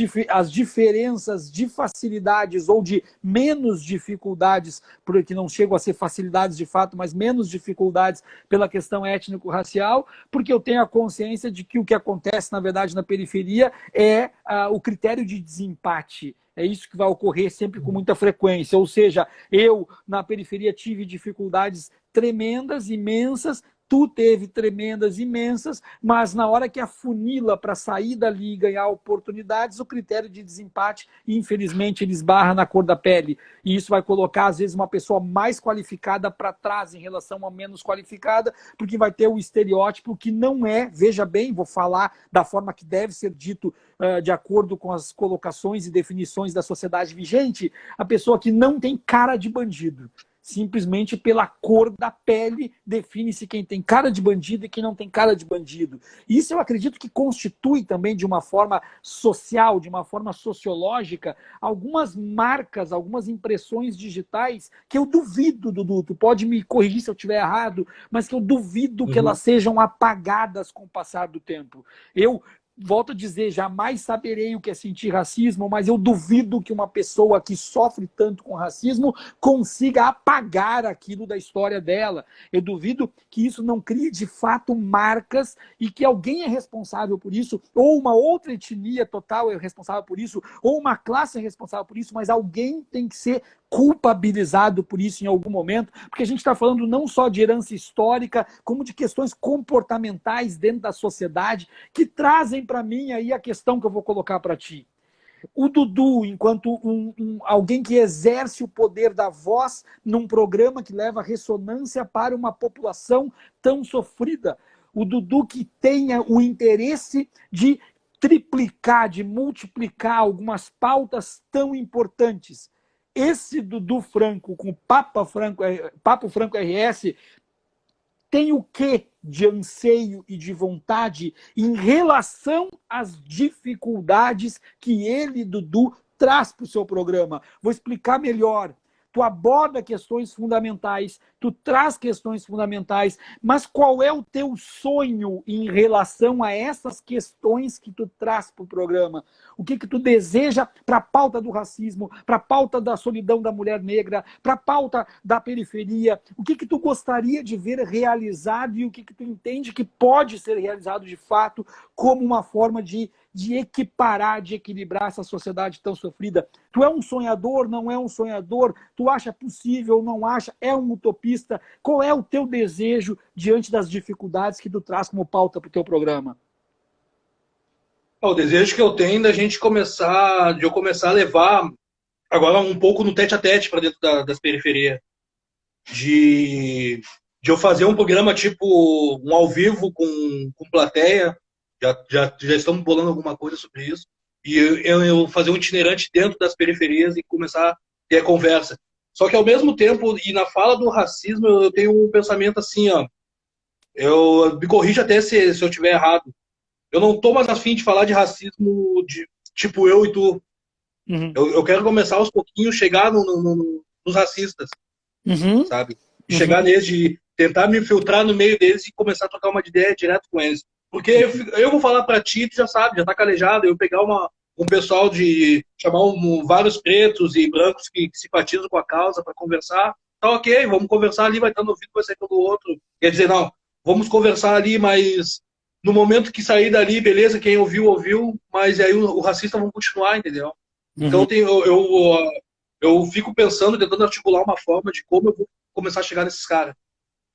diferenças de facilidades ou de menos dificuldades, porque não chegam a ser facilidades de fato, mas menos dificuldades pela questão étnico-racial, porque eu tenho a consciência de que o que acontece, na verdade, na periferia é o critério de desempate. É isso que vai ocorrer sempre com muita frequência. Ou seja, eu, na periferia, tive dificuldades tremendas, imensas, tu teve tremendas, imensas, mas na hora que afunila para sair dali e ganhar oportunidades, o critério de desempate, infelizmente, ele esbarra na cor da pele. E isso vai colocar, às vezes, uma pessoa mais qualificada para trás em relação a menos qualificada, porque vai ter o estereótipo que não é, veja bem, vou falar da forma que deve ser dito de acordo com as colocações e definições da sociedade vigente, a pessoa que não tem cara de bandido. Simplesmente pela cor da pele define-se quem tem cara de bandido e quem não tem cara de bandido. Isso eu acredito que constitui também de uma forma social, de uma forma sociológica, algumas marcas, algumas impressões digitais que eu duvido, Dudu, tu pode me corrigir se eu estiver errado, mas que eu duvido que elas sejam apagadas com o passar do tempo. Eu volto a dizer, jamais saberei o que é sentir racismo, mas eu duvido que uma pessoa que sofre tanto com racismo consiga apagar aquilo da história dela. Eu duvido que isso não crie de fato marcas e que alguém é responsável por isso, ou uma outra etnia total é responsável por isso, ou uma classe é responsável por isso, mas alguém tem que ser culpabilizado por isso em algum momento, porque a gente está falando não só de herança histórica, como de questões comportamentais dentro da sociedade, que trazem para mim aí a questão que eu vou colocar para ti. O Dudu, enquanto alguém que exerce o poder da voz num programa que leva ressonância para uma população tão sofrida, o Dudu que tenha o interesse de triplicar, de multiplicar algumas pautas tão importantes. Esse Dudu Franco, com Papo Franco RS, tem o quê de anseio e de vontade em relação às dificuldades que ele, Dudu, traz para o seu programa? Vou explicar melhor. Tu aborda questões fundamentais, tu traz questões fundamentais, mas qual é o teu sonho em relação a essas questões que tu traz para o programa? O que tu deseja para a pauta do racismo, para a pauta da solidão da mulher negra, para a pauta da periferia? O que tu gostaria de ver realizado e o que tu entende que pode ser realizado de fato como uma forma de equiparar, de equilibrar essa sociedade tão sofrida? Tu é um sonhador, não é um sonhador? Tu acha possível, não acha? É um utopista? Qual é o teu desejo diante das dificuldades que tu traz como pauta para o teu programa? O desejo que eu tenho de eu começar a levar agora um pouco no tete-a-tete para dentro das periferias. De eu fazer um programa tipo um ao vivo com plateia. Já estamos bolando alguma coisa sobre isso. E eu fazer um itinerante dentro das periferias e começar a ter a conversa. Só que ao mesmo tempo, e na fala do racismo, eu tenho um pensamento assim, ó. Me corrija até se eu estiver errado. Eu não tô mais afim de falar de racismo de tipo eu e tu. Eu quero começar aos pouquinhos, chegar nos racistas, sabe? Chegar neles, de tentar me filtrar no meio deles e começar a trocar uma ideia direto com eles. Porque eu vou falar pra ti, tu já sabe, já tá calejado, eu pegar um pessoal chamar vários pretos e brancos que simpatizam com a causa para conversar, tá ok, vamos conversar ali, vai estar no ouvido, vai sair pelo outro. Quer dizer, não, vamos conversar ali, mas no momento que sair dali, beleza, quem ouviu, mas aí o racista vão continuar, entendeu? Então eu fico pensando, tentando articular uma forma de como eu vou começar a chegar nesses caras.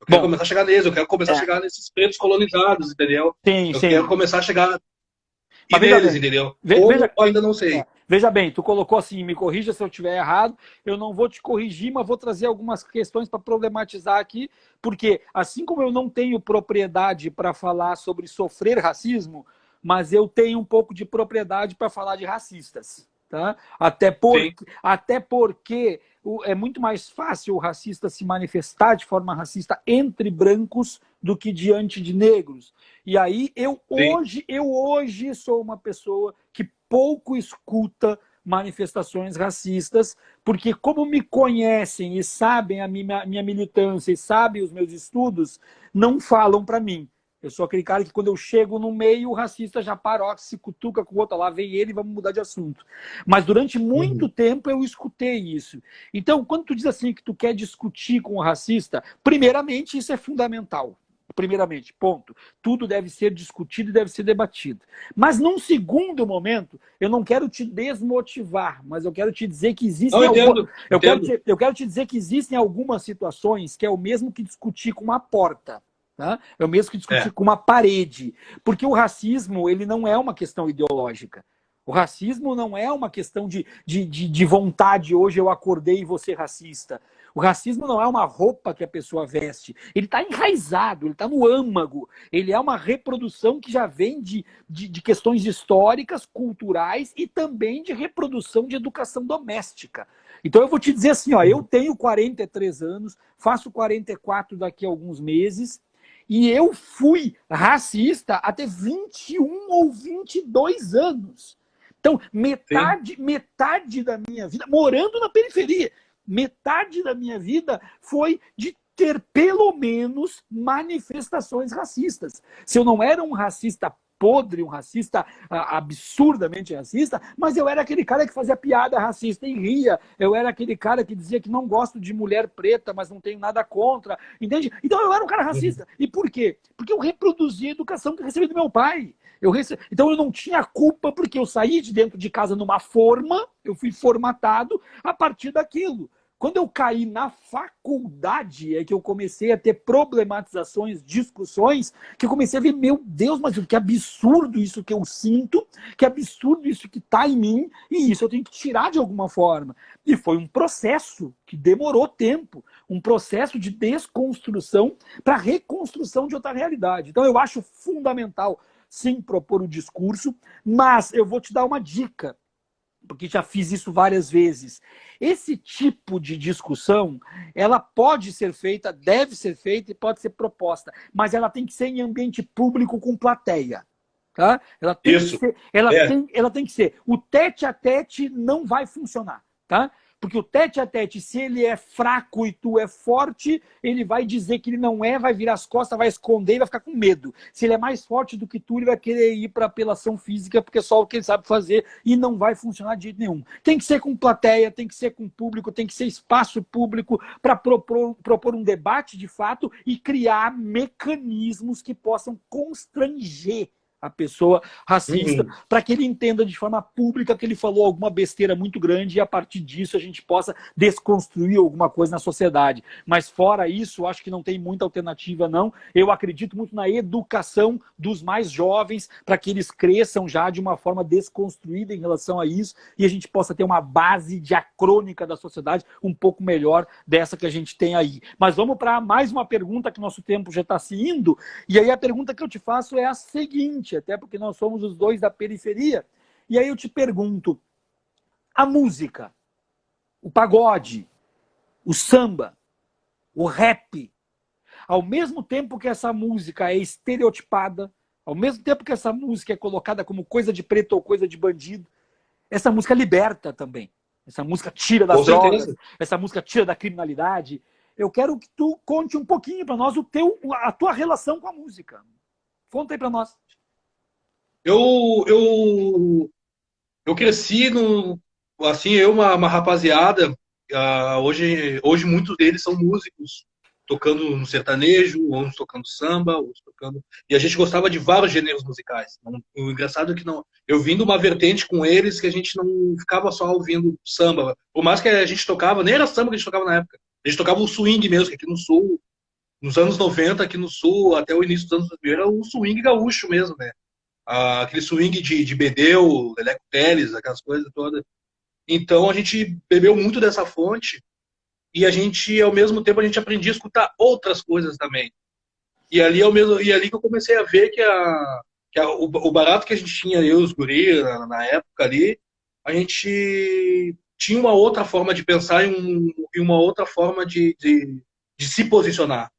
Eu quero começar a chegar neles, eu quero começar a chegar nesses pretos colonizados, entendeu? Eu quero começar a chegar neles, entendeu? Ou ainda não sei. Veja bem, tu colocou assim, me corrija se eu estiver errado, eu não vou te corrigir, mas vou trazer algumas questões para problematizar aqui, porque assim como eu não tenho propriedade para falar sobre sofrer racismo, mas eu tenho um pouco de propriedade para falar de racistas. Tá? Até porque é muito mais fácil o racista se manifestar de forma racista entre brancos do que diante de negros. E aí eu hoje sou uma pessoa que pouco escuta manifestações racistas, porque como me conhecem e sabem a minha militância e sabem os meus estudos, não falam para mim. Eu sou aquele cara que quando eu chego no meio, o racista já paroca, se cutuca com o outro lá, vem ele e vamos mudar de assunto. Mas durante muito tempo eu escutei isso. Então, quando tu diz assim que tu quer discutir com o racista, primeiramente isso é fundamental. primeiramente, ponto. Tudo deve ser discutido e deve ser debatido. Mas num segundo momento, eu não quero te desmotivar, mas eu quero te dizer que existem eu quero te dizer que existem algumas situações que é o mesmo que discutir com uma porta. Tá? É o mesmo que discutir com uma parede. Porque o racismo, ele não é uma questão ideológica. O racismo não é uma questão de vontade, hoje eu acordei e vou ser racista. O racismo não é uma roupa que a pessoa veste. Ele está enraizado, ele está no âmago. Ele é uma reprodução que já vem de questões históricas, culturais e também de reprodução de educação doméstica. Então eu vou te dizer assim, ó, eu tenho 43 anos, faço 44 daqui a alguns meses, e eu fui racista até 21 ou 22 anos. Então, metade da minha vida, morando na periferia, metade da minha vida foi de ter pelo menos manifestações racistas. Se eu não era um racista podre, um racista absurdamente racista, mas eu era aquele cara que fazia piada racista e ria. Eu era aquele cara que dizia que não gosto de mulher preta, mas não tenho nada contra. Entende? Então eu era um cara racista. E por quê? Porque eu reproduzi a educação que eu recebi do meu pai. Então eu não tinha culpa porque eu saí de dentro de casa numa forma, eu fui formatado a partir daquilo. Quando eu caí na faculdade é que eu comecei a ter problematizações, discussões, que eu comecei a ver, meu Deus, mas que absurdo isso que eu sinto, que absurdo isso que está em mim, e isso eu tenho que tirar de alguma forma. E foi um processo que demorou tempo, um processo de desconstrução para reconstrução de outra realidade. Então eu acho fundamental, sim, propor o discurso, mas eu vou te dar uma dica, porque já fiz isso várias vezes. Esse tipo de discussão, ela pode ser feita, deve ser feita e pode ser proposta, mas ela tem que ser em ambiente público com plateia. Tá? Ela tem que ser, ela tem que ser. O tete-a-tete não vai funcionar. Tá? Porque o tete-a-tete, se ele é fraco e tu é forte, ele vai dizer que ele não é, vai virar as costas, vai esconder e vai ficar com medo. Se ele é mais forte do que tu, ele vai querer ir para apelação física, porque é só o que ele sabe fazer e não vai funcionar de jeito nenhum. Tem que ser com plateia, tem que ser com público, tem que ser espaço público para propor um debate de fato e criar mecanismos que possam constranger a pessoa racista, para que ele entenda de forma pública que ele falou alguma besteira muito grande e a partir disso a gente possa desconstruir alguma coisa na sociedade. Mas fora isso, acho que não tem muita alternativa não. Eu acredito muito na educação dos mais jovens, para que eles cresçam já de uma forma desconstruída em relação a isso e a gente possa ter uma base diacrônica da sociedade um pouco melhor dessa que a gente tem aí. Mas vamos para mais uma pergunta, que nosso tempo já está se indo, e aí a pergunta que eu te faço é a seguinte, até porque nós somos os dois da periferia, e aí eu te pergunto, a música, o pagode, o samba, o rap, ao mesmo tempo que essa música é estereotipada, ao mesmo tempo que essa música é colocada como coisa de preto ou coisa de bandido, essa música liberta também. Essa música tira das drogas, essa música tira da criminalidade. Eu quero que tu conte um pouquinho para nós a tua relação com a música. Conta aí para nós. Eu cresci uma rapaziada, hoje muitos deles são músicos, tocando no sertanejo, uns tocando samba, outros tocando... E a gente gostava de vários gêneros musicais. O engraçado é que eu vim de uma vertente com eles que a gente não ficava só ouvindo samba. Por mais que a gente tocava, nem era samba que a gente tocava na época. A gente tocava o swing mesmo, que aqui no Sul, nos anos 90, aqui no Sul, até o início dos anos 2000, era o swing gaúcho mesmo, né? Aquele swing de Bedeu, Leleco Telles, aquelas coisas todas. Então a gente bebeu muito dessa fonte e ao mesmo tempo, a gente aprendia a escutar outras coisas também. E ali que eu comecei a ver o barato que a gente tinha, eu e os guri, na época ali, a gente tinha uma outra forma de pensar e uma outra forma de se posicionar.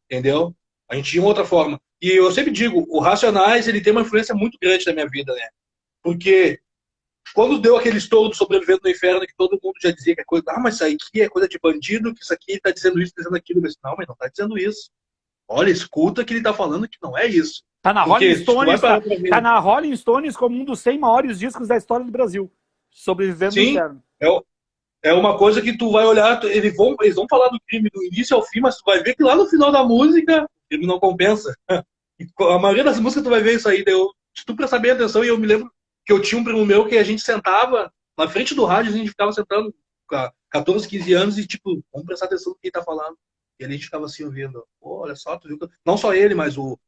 Entendeu? A gente tinha uma outra forma. E eu sempre digo, o Racionais, ele tem uma influência muito grande na minha vida, né? Porque quando deu aquele estouro do Sobrevivendo no Inferno, que todo mundo já dizia que é coisa, mas isso aqui é coisa de bandido, que isso aqui tá dizendo isso, tá dizendo aquilo. Mas não tá dizendo isso. Olha, escuta que ele tá falando que não é isso. Tá na Rolling Stones como um dos 100 maiores discos da história do Brasil. Sobrevivendo no Inferno. É uma coisa que tu vai olhar, eles vão falar do crime do início ao fim, mas tu vai ver que lá no final da música ele não compensa. A maioria das músicas tu vai ver isso aí. Se tu prestar bem atenção, e eu me lembro que eu tinha um primo meu que a gente sentava na frente do rádio, a gente ficava sentando com 14, 15 anos e tipo, vamos prestar atenção no que ele tá falando. E ali a gente ficava assim ouvindo. Pô, olha só, tu viu? Não só ele, mas o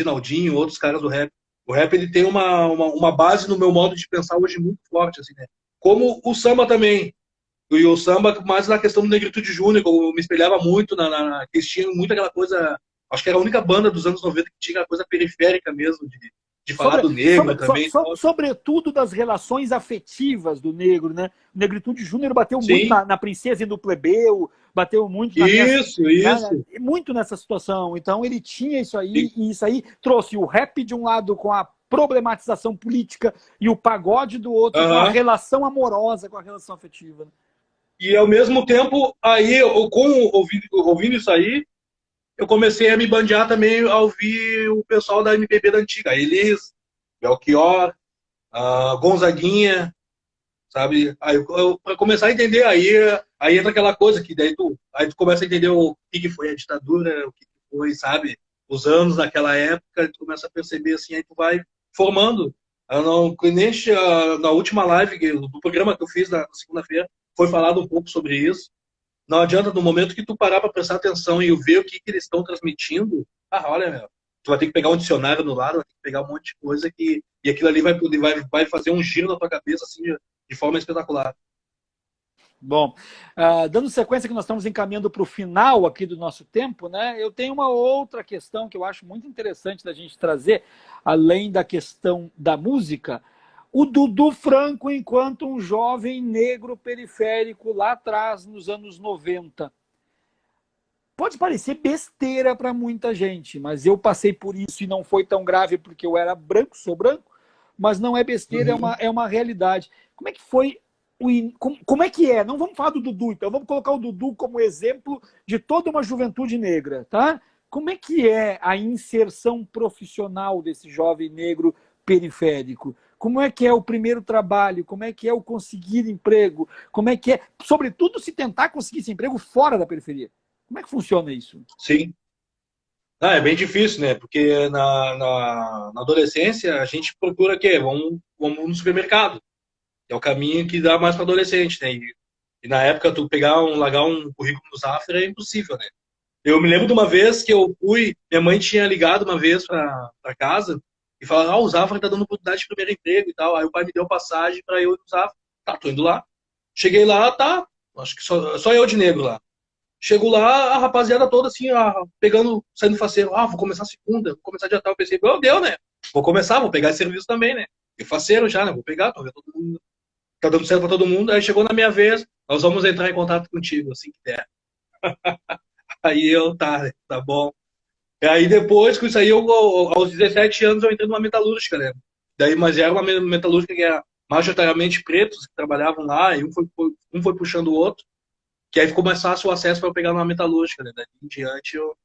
Naldinho, outros caras do rap. O rap ele tem uma base no meu modo de pensar hoje muito forte, assim, né? Como o samba também. E o samba, mais na questão do Negritude Júnior, eu me espelhava muito que eles tinham muito aquela coisa. Acho que era a única banda dos anos 90 que tinha aquela coisa periférica mesmo, de falar do negro também. Sobretudo das relações afetivas do negro, né? O Negritude Júnior bateu muito na princesa e no plebeu, bateu muito isso. Muito nessa situação. Então ele tinha isso aí, e isso aí trouxe o rap de um lado com a problematização política e o pagode do outro com a relação amorosa, com a relação afetiva. Né? E ao mesmo tempo, aí, ouvindo isso aí, eu comecei a me bandear também a ouvir o pessoal da MPB da antiga. Elis, Belchior, Gonzaguinha, sabe? Aí para começar a entender, aí entra aquela coisa que daí tu começa a entender o que foi a ditadura, o que foi, sabe? Os anos naquela época, tu começa a perceber assim, aí tu vai formando. Na última live do programa que eu fiz na segunda-feira, foi falado um pouco sobre isso. Não adianta, no momento que tu parar para prestar atenção e ver o que eles estão transmitindo, olha, meu, tu vai ter que pegar um dicionário no lado, vai ter que pegar um monte de coisa e aquilo ali vai fazer um giro na tua cabeça assim, de forma espetacular. Bom, dando sequência que nós estamos encaminhando para o final aqui do nosso tempo, né? Eu tenho uma outra questão que eu acho muito interessante da gente trazer, além da questão da música, o Dudu Franco enquanto um jovem negro periférico lá atrás, nos anos 90. Pode parecer besteira para muita gente, mas eu passei por isso e não foi tão grave porque eu era branco, sou branco, mas não é besteira, é uma realidade. Como é que foi? Como é que é? Não vamos falar do Dudu, então vamos colocar o Dudu como exemplo de toda uma juventude negra, tá? Como é que é a inserção profissional desse jovem negro periférico? Como é que é o primeiro trabalho? Como é que é o conseguir emprego? Como é que é, sobretudo, se tentar conseguir esse emprego fora da periferia? Como é que funciona isso? Sim. É bem difícil, né? Porque na adolescência a gente procura o quê? Vamos no supermercado. É o caminho que dá mais para adolescente, né? E na época, tu largar um currículo no Zafra é impossível, né? Eu me lembro de uma vez que eu minha mãe tinha ligado uma vez para casa e falou, o Zafra tá dando oportunidade de primeiro emprego e tal. Aí o pai me deu passagem para eu ir no Zafra. Tá, tô indo lá. Cheguei lá, tá, acho que só eu de negro lá. Chego lá, a rapaziada toda assim, saindo faceiro. Vou começar segunda, vou começar dia tal. Eu pensei, deu, né? Vou pegar esse serviço também, né? E faceiro já, né? Vou pegar, tô vendo todo mundo. Tá dando certo pra todo mundo. Aí chegou na minha vez, nós vamos entrar em contato contigo, assim que der. Aí tá bom. E aí depois, com isso aí, aos 17 anos, eu entrei numa metalúrgica, né? Mas era uma metalúrgica que era majoritariamente pretos que trabalhavam lá, e um foi puxando o outro, que aí ficou mais fácil o acesso para eu pegar numa metalúrgica, né? Daí em diante eu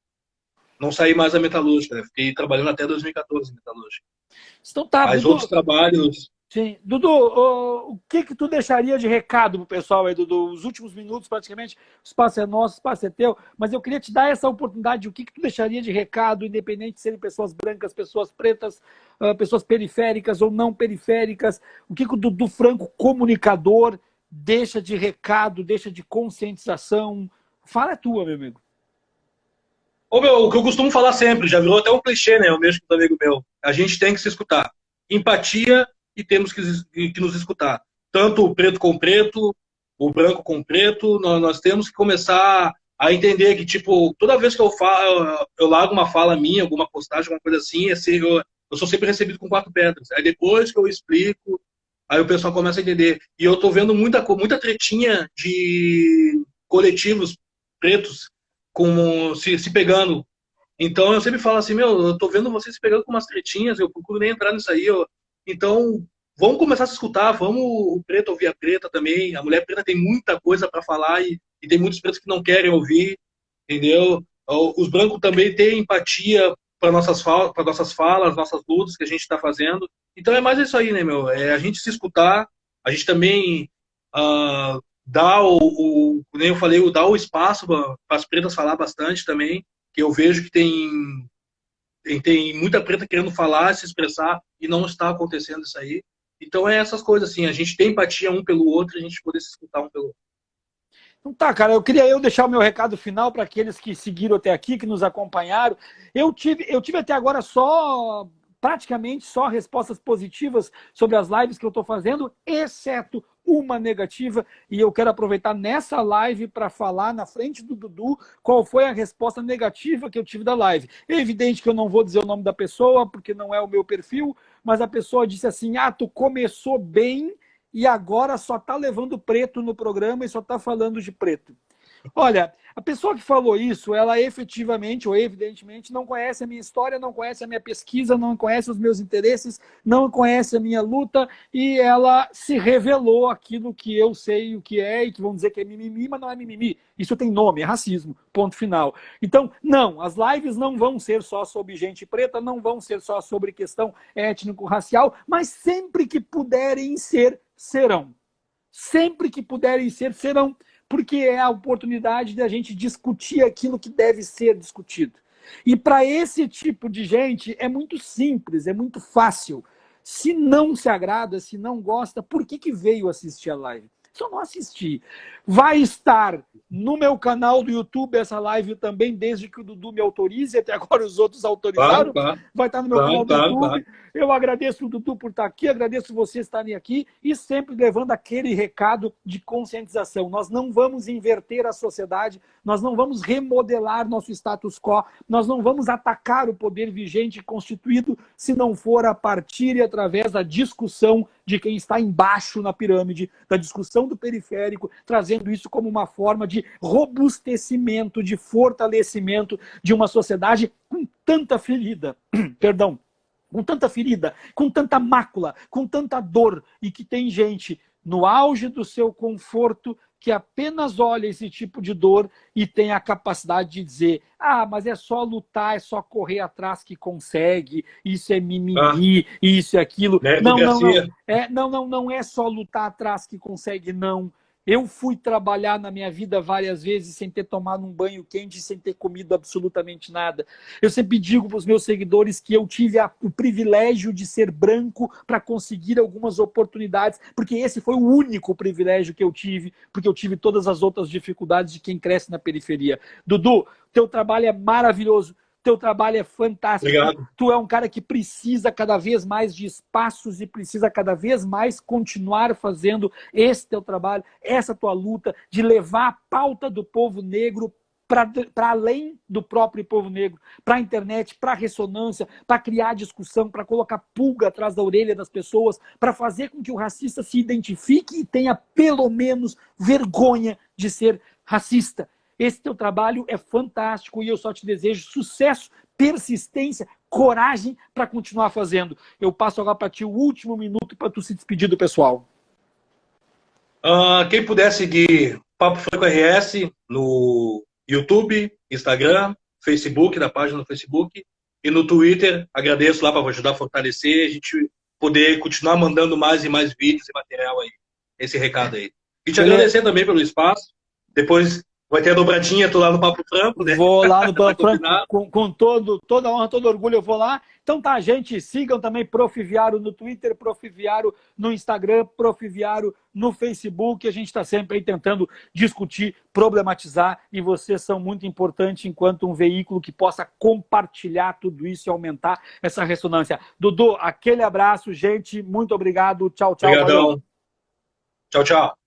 não saí mais da metalúrgica, né? Fiquei trabalhando até 2014 na metalúrgica. Então tá, mas Dudu, outros trabalhos... Sim. Dudu, o que tu deixaria de recado pro pessoal aí, Dudu? Os últimos minutos, praticamente, o espaço é nosso, o espaço é teu, mas eu queria te dar essa oportunidade, o que tu deixaria de recado, independente de serem pessoas brancas, pessoas pretas, pessoas periféricas ou não periféricas, o que o Dudu Franco, comunicador, deixa de recado, deixa de conscientização? Fala a tua, meu amigo. O que eu costumo falar sempre, já virou até um clichê, né? Eu mesmo com um amigo meu. A gente tem que se escutar. Empatia, e temos que nos escutar. Tanto o preto com preto, o branco com preto, nós temos que começar a entender que, tipo, toda vez que eu largo uma fala minha, alguma postagem, alguma coisa assim, eu sou sempre recebido com 4 pedras. Aí depois que eu explico, aí o pessoal começa a entender. E eu tô vendo muita tretinha de coletivos pretos se pegando. Então eu sempre falo assim, eu tô vendo vocês se pegando com umas tretinhas, eu procuro nem entrar nisso aí, então, vamos começar a se escutar, vamos o preto ouvir a preta também. A mulher preta tem muita coisa para falar e tem muitos pretos que não querem ouvir, entendeu? Os brancos também têm empatia para nossas falas, nossas lutas que a gente está fazendo. Então é mais isso aí, né, meu? É a gente se escutar, a gente também dar nem eu falei, dar o espaço para as pretas falar bastante também. que eu vejo que tem muita preta querendo falar, se expressar, e não está acontecendo isso aí. Então é essas coisas assim, a gente tem empatia um pelo outro, a gente poder se escutar um pelo outro. Então tá, cara, eu queria deixar o meu recado final para aqueles que seguiram até aqui, que nos acompanharam. Eu tive até agora praticamente só respostas positivas sobre as lives que eu estou fazendo, exceto uma negativa, e eu quero aproveitar nessa live para falar na frente do Dudu qual foi a resposta negativa que eu tive da live. É evidente que eu não vou dizer o nome da pessoa, porque não é o meu perfil, mas a pessoa disse assim, tu começou bem e agora só está levando preto no programa e só está falando de preto. Olha, a pessoa que falou isso, ela efetivamente ou evidentemente não conhece a minha história, não conhece a minha pesquisa, não conhece os meus interesses, não conhece a minha luta, e ela se revelou aquilo que eu sei o que é e que vão dizer que é mimimi, mas não é mimimi. Isso tem nome, é racismo, ponto final. Então, não, as lives não vão ser só sobre gente preta, não vão ser só sobre questão étnico-racial, mas sempre que puderem ser, serão. Sempre que puderem ser, serão. Porque é a oportunidade de a gente discutir aquilo que deve ser discutido. E para esse tipo de gente é muito simples, é muito fácil. Se não se agrada, se não gosta, por que veio assistir a live? Só não assistir. Vai estar no meu canal do YouTube essa live também, desde que o Dudu me autorize, até agora os outros autorizaram. Claro. Vai estar no meu canal do YouTube. Claro. Eu agradeço o Dudu por estar aqui, agradeço vocês estarem aqui e sempre levando aquele recado de conscientização. Nós não vamos inverter a sociedade, nós não vamos remodelar nosso status quo, nós não vamos atacar o poder vigente e constituído se não for a partir e através da discussão de quem está embaixo na pirâmide, da discussão do periférico, trazendo isso como uma forma de robustecimento, de fortalecimento de uma sociedade com tanta ferida, perdão, com tanta ferida, com tanta mácula, com tanta dor, e que tem gente no auge do seu conforto que apenas olha esse tipo de dor e tem a capacidade de dizer, mas é só lutar, é só correr atrás que consegue, isso é mimimi, isso é aquilo. Não é só lutar atrás que consegue, não. Eu fui trabalhar na minha vida várias vezes sem ter tomado um banho quente, sem ter comido absolutamente nada. Eu sempre digo para os meus seguidores que eu tive o privilégio de ser branco para conseguir algumas oportunidades, porque esse foi o único privilégio que eu tive, porque eu tive todas as outras dificuldades de quem cresce na periferia. Dudu, teu trabalho é maravilhoso. Teu trabalho é fantástico. Obrigado. Tu é um cara que precisa cada vez mais de espaços e precisa cada vez mais continuar fazendo esse teu trabalho, essa tua luta de levar a pauta do povo negro para além do próprio povo negro, para a internet, para a ressonância, para criar discussão, para colocar pulga atrás da orelha das pessoas, para fazer com que o racista se identifique e tenha pelo menos vergonha de ser racista. Esse teu trabalho é fantástico e eu só te desejo sucesso, persistência, coragem para continuar fazendo. Eu passo agora para ti o último minuto para tu se despedir do pessoal. Quem puder seguir Papo Franco RS no YouTube, Instagram, Facebook, na página no Facebook e no Twitter, agradeço lá para ajudar a fortalecer, a gente poder continuar mandando mais e mais vídeos e material aí, esse recado aí. E te agradecer também pelo espaço, depois... Vai ter a dobradinha, tô lá no Papo Franco, né? Vou lá no Papo Franco com toda honra, todo orgulho, eu vou lá. Então tá, gente, sigam também Prof. Viaro no Twitter, Prof. Viaro no Instagram, Prof. Viaro no Facebook. A gente está sempre aí tentando discutir, problematizar, e vocês são muito importantes enquanto um veículo que possa compartilhar tudo isso e aumentar essa ressonância. Dudu, aquele abraço, gente, muito obrigado, tchau, tchau. Obrigadão. Tchau, tchau.